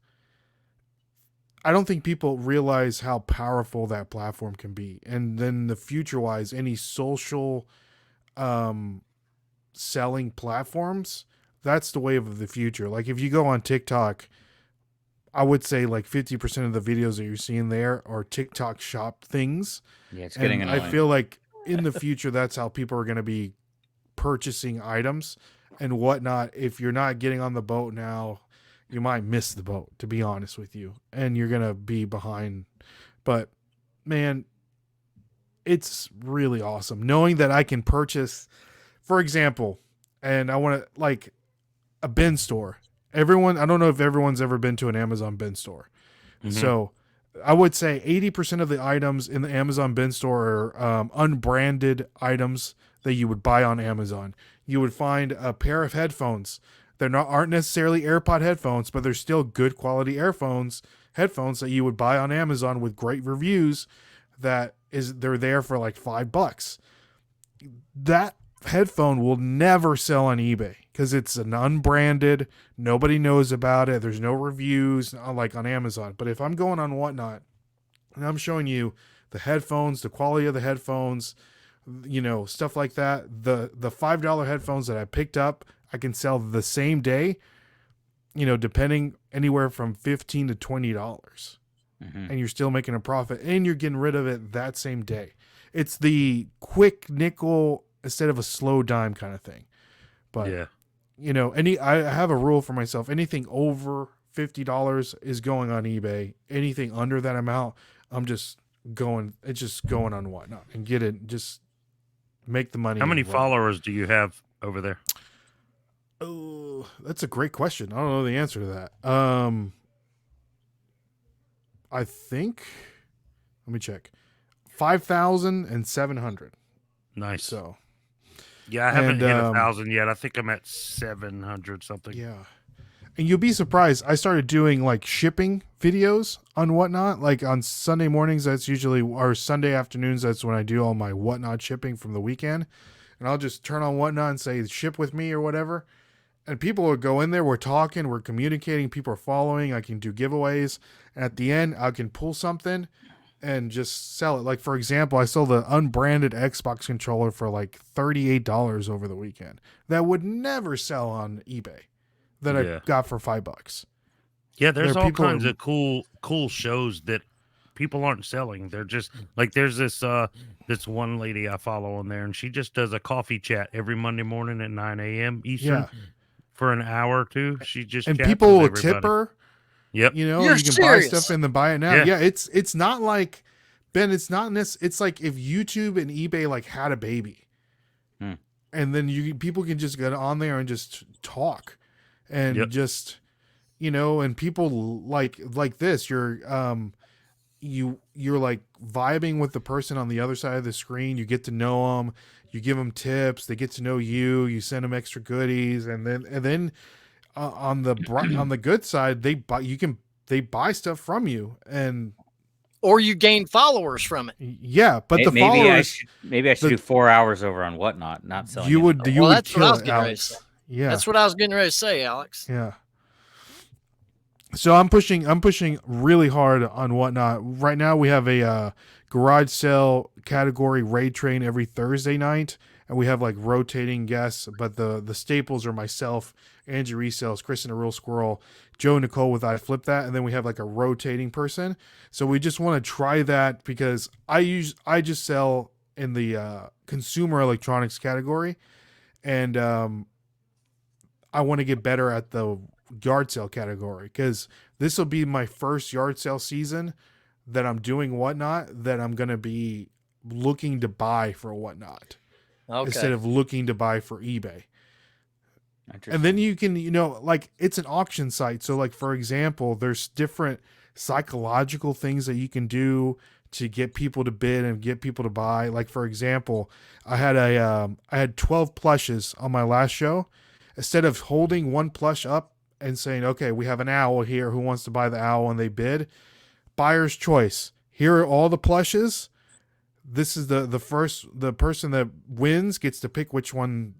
I don't think people realize how powerful that platform can be. And then the future-wise, any social selling platforms, that's the wave of the future. Like if you go on TikTok, I would say like 50% of the videos that you're seeing there are TikTok shop things. Yeah, it's getting annoying. I feel like in the future, that's how people are going to be purchasing items and Whatnot. If you're not getting on the boat now, you might miss the boat, to be honest with you. And you're going to be behind. But man, it's really awesome knowing that I can purchase, for example, and I want to like a bin store. I don't know if everyone's ever been to an Amazon bin store. So I would say 80% of the items in the Amazon bin store are unbranded items that you would buy on Amazon. You would find a pair of headphones. Aren't necessarily AirPod headphones, but they're still good quality headphones that you would buy on Amazon with great reviews. They're there for like $5. That headphone will never sell on eBay because it's an unbranded, nobody knows about it, there's no reviews like on Amazon. But if I'm going on Whatnot and I'm showing you the headphones, the quality of the headphones, stuff like that, the $5 headphones that I picked up, I can sell the same day, depending anywhere from $15 to $20. And you're still making a profit and you're getting rid of it that same day. It's the quick nickel instead of a slow dime kind of thing. But I have a rule for myself. Anything over $50 is going on eBay. Anything under that amount, it's just going on Whatnot and get it, just make the money. How many followers do you have over there? Oh, that's a great question. I don't know the answer to that. I think, let me check. 5,700. Nice. So, yeah, I haven't hit 1,000 yet. I think I'm at 700 something. Yeah. And you'll be surprised. I started doing like shipping videos on Whatnot. Like on Sunday mornings, or Sunday afternoons, that's when I do all my Whatnot shipping from the weekend. And I'll just turn on Whatnot and say, ship with me or whatever. And people will go in there. We're talking, we're communicating. People are following. I can do giveaways. And at the end, I can pull something and just sell it. Like, for example, I sold an unbranded Xbox controller for like $38 over the weekend. That would never sell on eBay. That I got for $5. Yeah, there's all kinds of cool shows that people aren't selling. They're just like, there's this one lady I follow on there, and she just does a coffee chat every Monday morning at 9 a.m. Eastern for an hour or two. She just and chats people with will tip her. Yep. You know, You're you can serious? buy stuff and then buy it now. Yeah, it's not like, Ben, it's not it's like if YouTube and eBay like had a baby. And then people can just get on there and just talk and just, you know, and people like this, you're like vibing with the person on the other side of the screen. You get to know them, you give them tips, they get to know you, you send them extra goodies. And then on the good side, they buy stuff from you, and or you gain followers from it. Yeah, but the maybe followers, I should do 4 hours over on Whatnot, not selling. You would that's kill what I was it, getting ready to Alex. say. Yeah, that's what I was getting ready to say, Alex. Yeah. So I'm pushing really hard on Whatnot. Right now we have a garage sale category raid train every Thursday night, and we have like rotating guests, but the staples are myself, Andrew Resells, Chris and the Real Squirrel, Joe and Nicole with I Flip That, and then we have like a rotating person. So we just want to try that because I just sell in the consumer electronics category, and I want to get better at the yard sale category, because this will be my first yard sale season that I'm doing Whatnot, that I'm going to be looking to buy for Whatnot instead of looking to buy for eBay. And then you can, you know, like it's an auction site. So like, for example, there's different psychological things that you can do to get people to bid and get people to buy. Like, for example, I had 12 plushes on my last show. Instead of holding one plush up and saying, okay, we have an owl here, who wants to buy the owl, and they bid, buyer's choice. Here are all the plushes. This is the person that wins gets to pick which one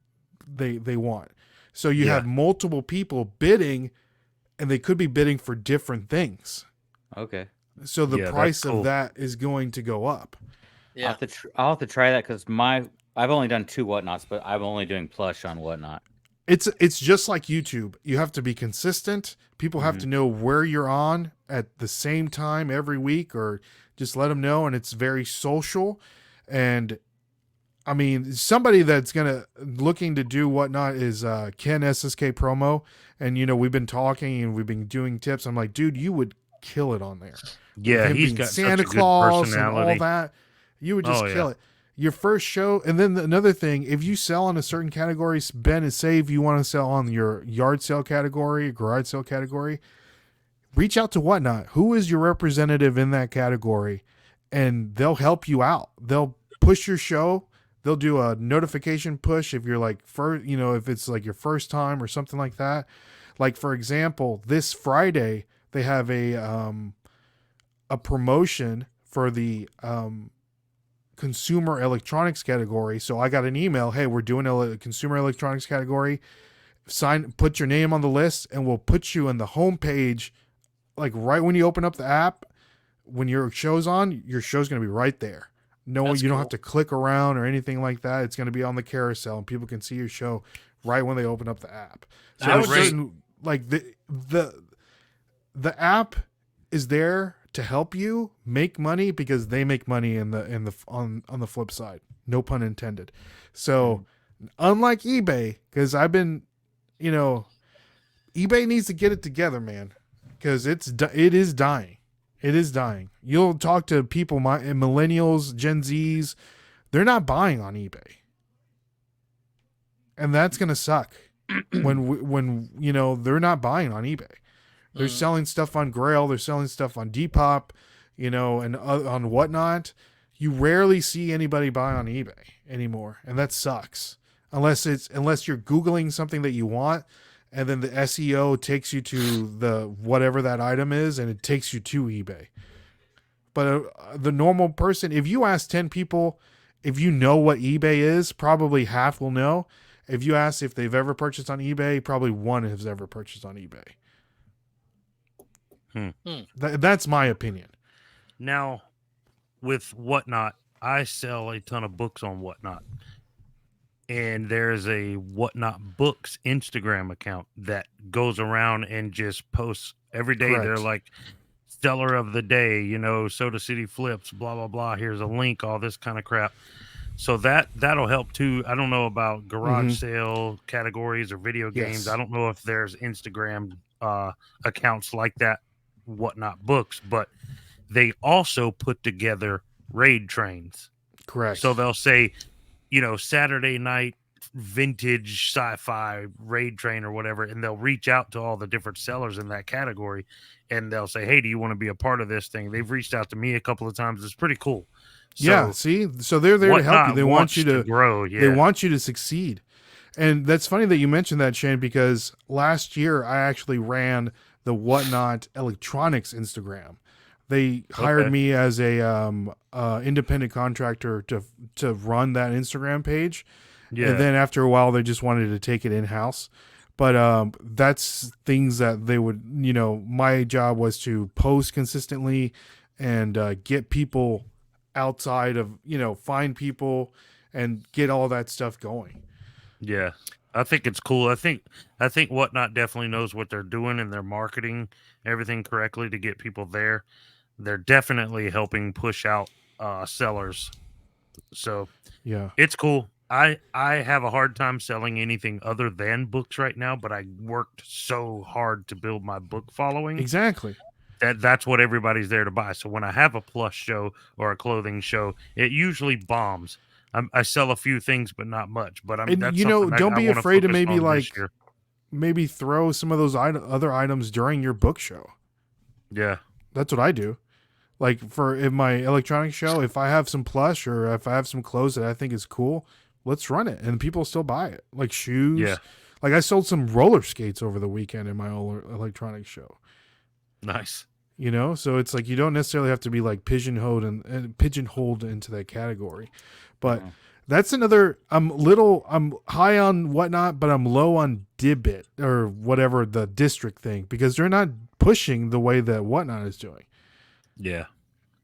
they want. So you have multiple people bidding, and they could be bidding for different things. Okay. So the price of that is going to go up. Yeah. I'll have to try that, because I've only done 2 Whatnots, but I'm only doing plush on Whatnot. It's just like YouTube. You have to be consistent. People have to know where you're on at the same time every week, or just let them know. And it's very social. And I mean, somebody that's looking to do Whatnot is Ken SSK Promo. And, you know, we've been talking and we've been doing tips. I'm like, dude, you would kill it on there. Yeah, he's got Santa such a Claus good and all that. You would just kill it. Your first show, and then another thing, if you sell on a certain category, Ben, is say if you want to sell on your yard sale category, garage sale category, reach out to Whatnot. Who is your representative in that category? And they'll help you out. They'll push your show. They'll do a notification push if you're like, if it's like your first time or something like that. Like, for example, this Friday, they have a promotion for the consumer electronics category. So I got an email, hey, we're doing a consumer electronics category. Put your name on the list, and we'll put you in the homepage, like right when you open up the app. When your show's on, your show's going to be right there. No, you don't have to click around or anything like that. It's going to be on the carousel, and people can see your show right when they open up the app. So the app is there to help you make money, because they make money on the flip side. No pun intended. So unlike eBay, because I've been, eBay needs to get it together, man, because it is dying. It is dying. You'll talk to people, millennials, Gen Zs, they're not buying on eBay, and that's gonna suck when they're not buying on eBay. They're selling stuff on Grail. They're selling stuff on Depop, and on Whatnot. You rarely see anybody buy on eBay anymore, and that sucks. Unless you're Googling something that you want, and then the SEO takes you to the whatever that item is, and it takes you to eBay. But the normal person, if you ask 10 people if you know what eBay is, probably half will know. If you ask if they've ever purchased on eBay, probably one has ever purchased on eBay. That's my opinion. Now, with Whatnot, I sell a ton of books on Whatnot. And there's a Whatnot Books Instagram account that goes around and just posts every day. Correct. They're like, seller of the day, Soda City Flips, blah, blah, blah. Here's a link, all this kind of crap. So that'll help too. I don't know about garage sale categories or video games. Yes. I don't know if there's Instagram accounts like that, Whatnot Books, but they also put together raid trains. Correct. So they'll say, Saturday night vintage sci-fi raid train or whatever, and they'll reach out to all the different sellers in that category, and they'll say, hey, do you want to be a part of this thing? They've reached out to me a couple of times. It's pretty cool. So, so they're there to help you. They want you to grow. They want you to succeed. And that's funny that you mentioned that, Shane, because last year I actually ran the Whatnot Electronics Instagram. They hired me as a independent contractor to run that Instagram page. Yeah. And then after a while, they just wanted to take it in-house. But that's things that they would, my job was to post consistently and get people outside of, find people and get all that stuff going. Yeah. I think it's cool. I think Whatnot definitely knows what they're doing, and they're marketing everything correctly to get people there. They're definitely helping push out sellers. So yeah, it's cool. I have a hard time selling anything other than books right now, but I worked so hard to build my book following. Exactly. That's what everybody's there to buy. So when I have a plush show or a clothing show, it usually bombs. I sell a few things, but not much. But don't be afraid to maybe throw some of those other items during your book show. Yeah, that's what I do. Like in my electronics show, if I have some plush or if I have some clothes that I think is cool, let's run it, and people still buy it. Like shoes. Yeah. Like I sold some roller skates over the weekend in my electronics show. Nice. So it's like you don't necessarily have to be like pigeonholed into that category. But that's another. I'm high on Whatnot, but I'm low on Dibbit or whatever the district thing, because they're not pushing the way that Whatnot is doing. Yeah.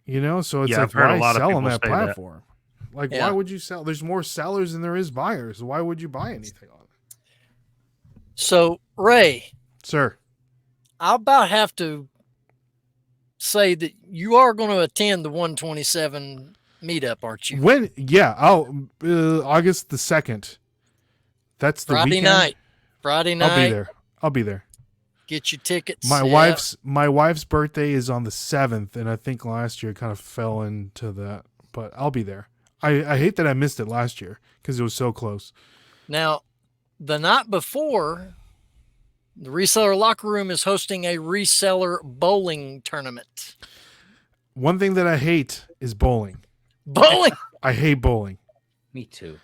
So it's like, why sell on that platform? Like, Yeah. why would you sell? There's more sellers than there is buyers. Why would you buy anything on it? So, Ray. Sir. I'll about have to say that you are going to attend the 127 meetup, aren't you? When? Yeah. August the 2nd. That's the Friday weekend. night. Friday night. I'll be there. Get your tickets. My wife's birthday is on the 7th, and I think last year kind of fell into that, but I'll be there. I hate that I missed it last year because it was so close. Now, the night before, the Reseller Locker Room is hosting a reseller bowling tournament. One thing that I hate is bowling. Bowling? I hate bowling. Me too.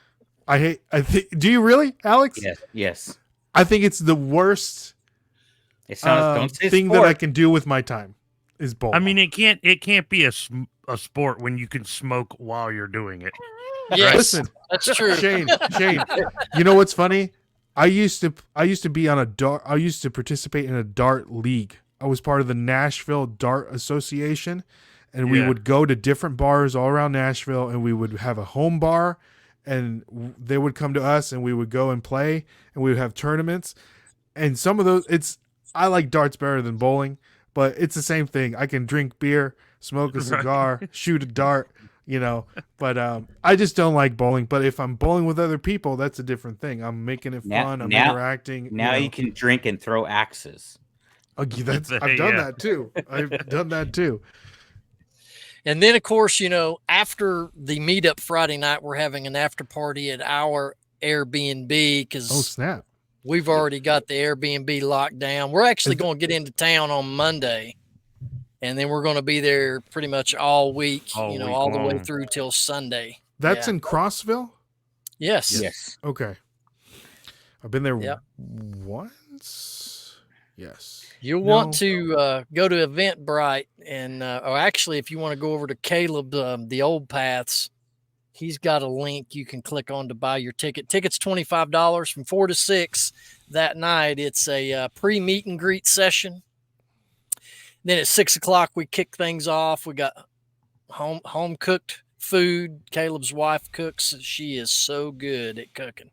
I think. Do you really, Alex? Yes. I think it's the worst thing that I can do with my time is bowling. I mean, it can't be a sport when you can smoke while you're doing it. Yes, listen, that's true. Shane, you know what's funny? I used to be on a dart. I used to participate in a dart league. I was part of the Nashville Dart Association, and we would go to different bars all around Nashville, and we would have a home bar, and they would come to us, and we would go and play, and we would have tournaments. And some of those, I like darts better than bowling, but it's the same thing. I can drink beer, smoke a cigar, shoot a dart, but I just don't like bowling. But if I'm bowling with other people, that's a different thing. I'm making it fun. I'm interacting. Now you can drink and throw axes. I've done that too. I've done that too. And then, of course, after the meetup Friday night, we're having an after party at our Airbnb because snap, we've already got the Airbnb locked down. We're actually going to get into town on Monday, and then we're going to be there pretty much all week, all the way through till Sunday. That's in Crossville? Yes. Okay. I've been there once. Yes. You'll want to go to Eventbrite, and or actually, if you want to go over to Caleb, the Old Paths, he's got a link you can click on to buy your ticket. Ticket's $25 from 4 to 6 that night. It's a pre-meet and greet session. Then at 6 o'clock, we kick things off. We got home cooked food. Caleb's wife cooks. She is so good at cooking.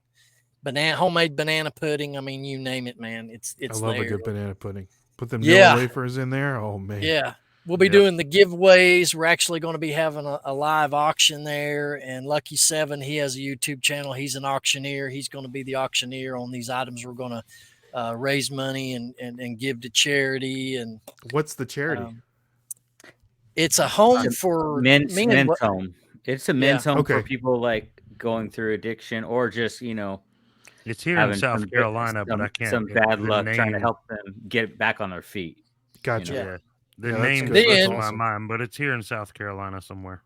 Homemade banana pudding. I mean, you name it, man. It's I love there. a good banana pudding. Put them Nilla wafers in there. Oh man. Yeah. We'll be doing the giveaways. We're actually going to be having a live auction there. And Lucky 7, he has a YouTube channel. He's an auctioneer. He's going to be the auctioneer on these items. We're going to raise money and give to charity. And what's the charity? It's a home for men's home. It's a men's home for people like going through addiction or just, it's here in South Carolina, but I can't. Some bad luck trying to help them get back on their feet. Gotcha. Yeah. The name slips my mind, but it's here in South Carolina somewhere.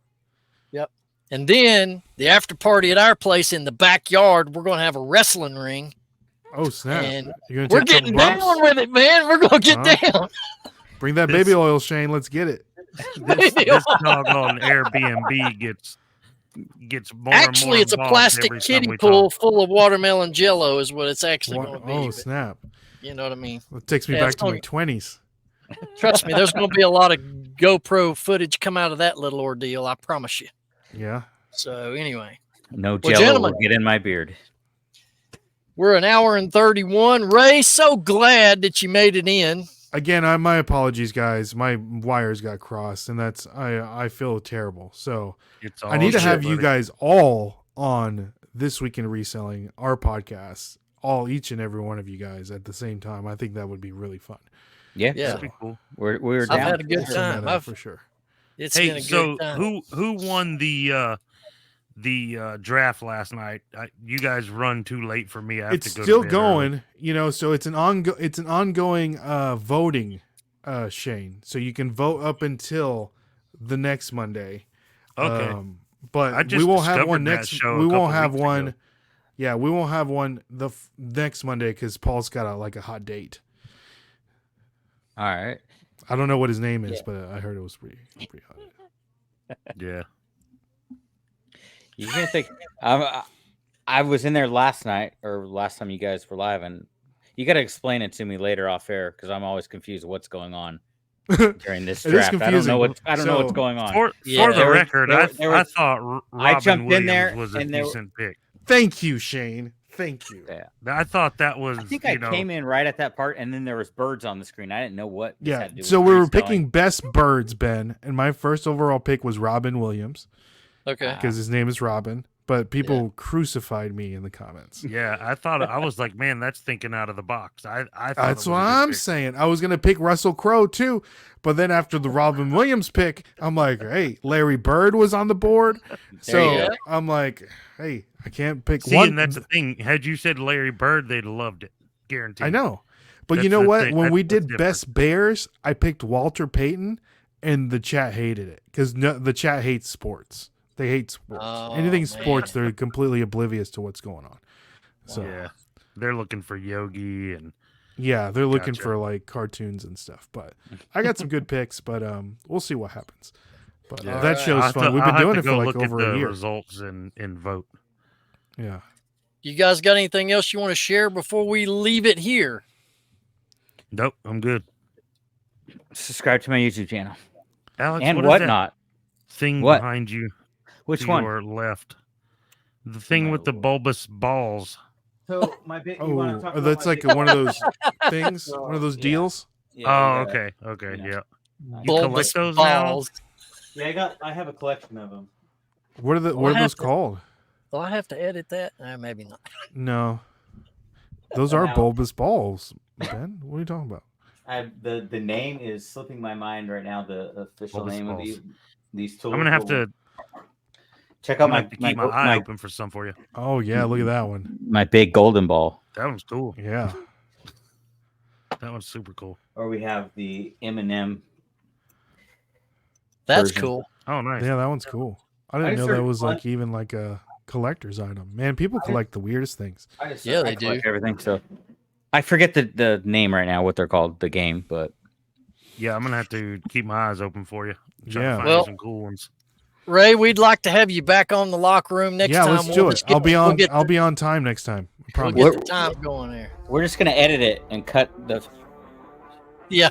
Yep. And then the after party at our place in the backyard, we're going to have a wrestling ring. Oh, snap. And we're getting down with it, man. We're going to get down. Bring that baby oil, Shane. Let's get it. This doggone Airbnb gets more. Actually, and more it's a plastic kiddie pool full of watermelon jello is what it's actually going to be. Oh, snap. You know what I mean? It takes me back to my 20s. Trust me, there's going to be a lot of GoPro footage come out of that little ordeal. I promise you. Yeah. So anyway. No jello will get in my beard. We're an hour and 31. Ray, so glad that you made it in. Again, my apologies, guys. My wires got crossed, and that's I feel terrible. So I need to have you guys all on This Week in Reselling, our podcast, each and every one of you guys at the same time. I think that would be really fun. Yeah, that'd be cool. We're I've had a good time. For sure. It's been a good time. Who won the draft last night? You guys run too late for me. I have to go still to bed going, early. So it's an ongoing voting, Shane. So you can vote up until the next Monday. Okay. But we won't have one next. We won't have one. Ago. Yeah, we won't have one next Monday because Paul's got a hot date. All right. I don't know what his name is, but I heard it was pretty hot. Yeah. You can't think. I was in there last night or last time you guys were live, and you got to explain it to me later off air because I'm always confused what's going on during this draft. I don't know what's going on. For the record, I thought Robin jumped Williams in there was a decent pick. Thank you, Shane. Thank you. Yeah. I thought that was. I think I came in right at that part, and then there was birds on the screen. I didn't know what. Yeah. So we were picking best birds, Ben, and my first overall pick was Robin Williams. Okay. Because his name is Robin, but people crucified me in the comments. Yeah, I was like, man, that's thinking out of the box. I thought that's what I'm saying. I was gonna pick Russell Crowe too, but then after the Robin Williams pick, I'm like, hey, Larry Bird was on the board, so I'm like, hey, I can't pick one. And that's the thing. Had you said Larry Bird, they'd have loved it, guaranteed. I know, but you know what? When we did Best Bears, I picked Walter Payton, and the chat hated it because the chat hates sports. They hate sports. Anything sports, they're completely oblivious to what's going on. So yeah, they're looking for Yogi and they're looking for like cartoons and stuff. But I got some good picks, but we'll see what happens. But that show's fun. We've been doing it for like over a year. Results and vote. Yeah. You guys got anything else you want to share before we leave it here? Nope, I'm good. Subscribe to my YouTube channel, Alex, and whatnot. Thing behind you. Which one? Your left. The thing with the bulbous balls. So my big. That's like one of those things, one of those deals. Yeah, okay, yeah. You collect those balls. Yeah, I have a collection of them. What are those called? Well, I have to edit that. Maybe not. No, those are bulbous balls, Ben. What are you talking about? The name is slipping my mind right now. The official name of these tools. I'm gonna have to. Check out keep my eye open for some for you. Oh yeah, look at that one. My big golden ball. That one's cool. Yeah, that one's super cool. Or we have the M&M. That's cool. Oh nice. Yeah, that one's cool. I didn't know that was like even like a collector's item. Man, people collect the weirdest things. They do everything. So I forget the name right now, what they're called, the game, but yeah, I'm gonna have to keep my eyes open for you. Try to find some cool ones. Ray, we'd like to have you back on the locker room next time. Yeah, let's do it. I'll be on time next time. I promise. We'll get the time going there. We're just gonna edit it and cut the. Yeah.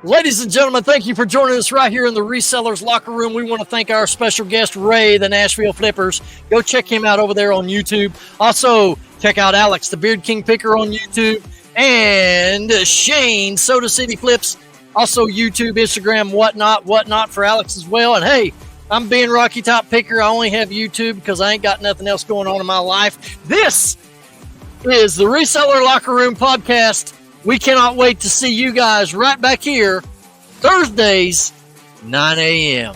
Ladies and gentlemen, thank you for joining us right here in the Resellers Locker Room. We want to thank our special guest, Ray, the Nashville Flippers. Go check him out over there on YouTube. Also, check out Alex, the Beard King Picker on YouTube, and Shane, Soda City Flips, also YouTube, Instagram, whatnot for Alex as well. And hey, I'm being Rocky Top Picker. I only have YouTube because I ain't got nothing else going on in my life. This is the Reseller Locker Room podcast. We cannot wait to see you guys right back here Thursdays, 9 a.m.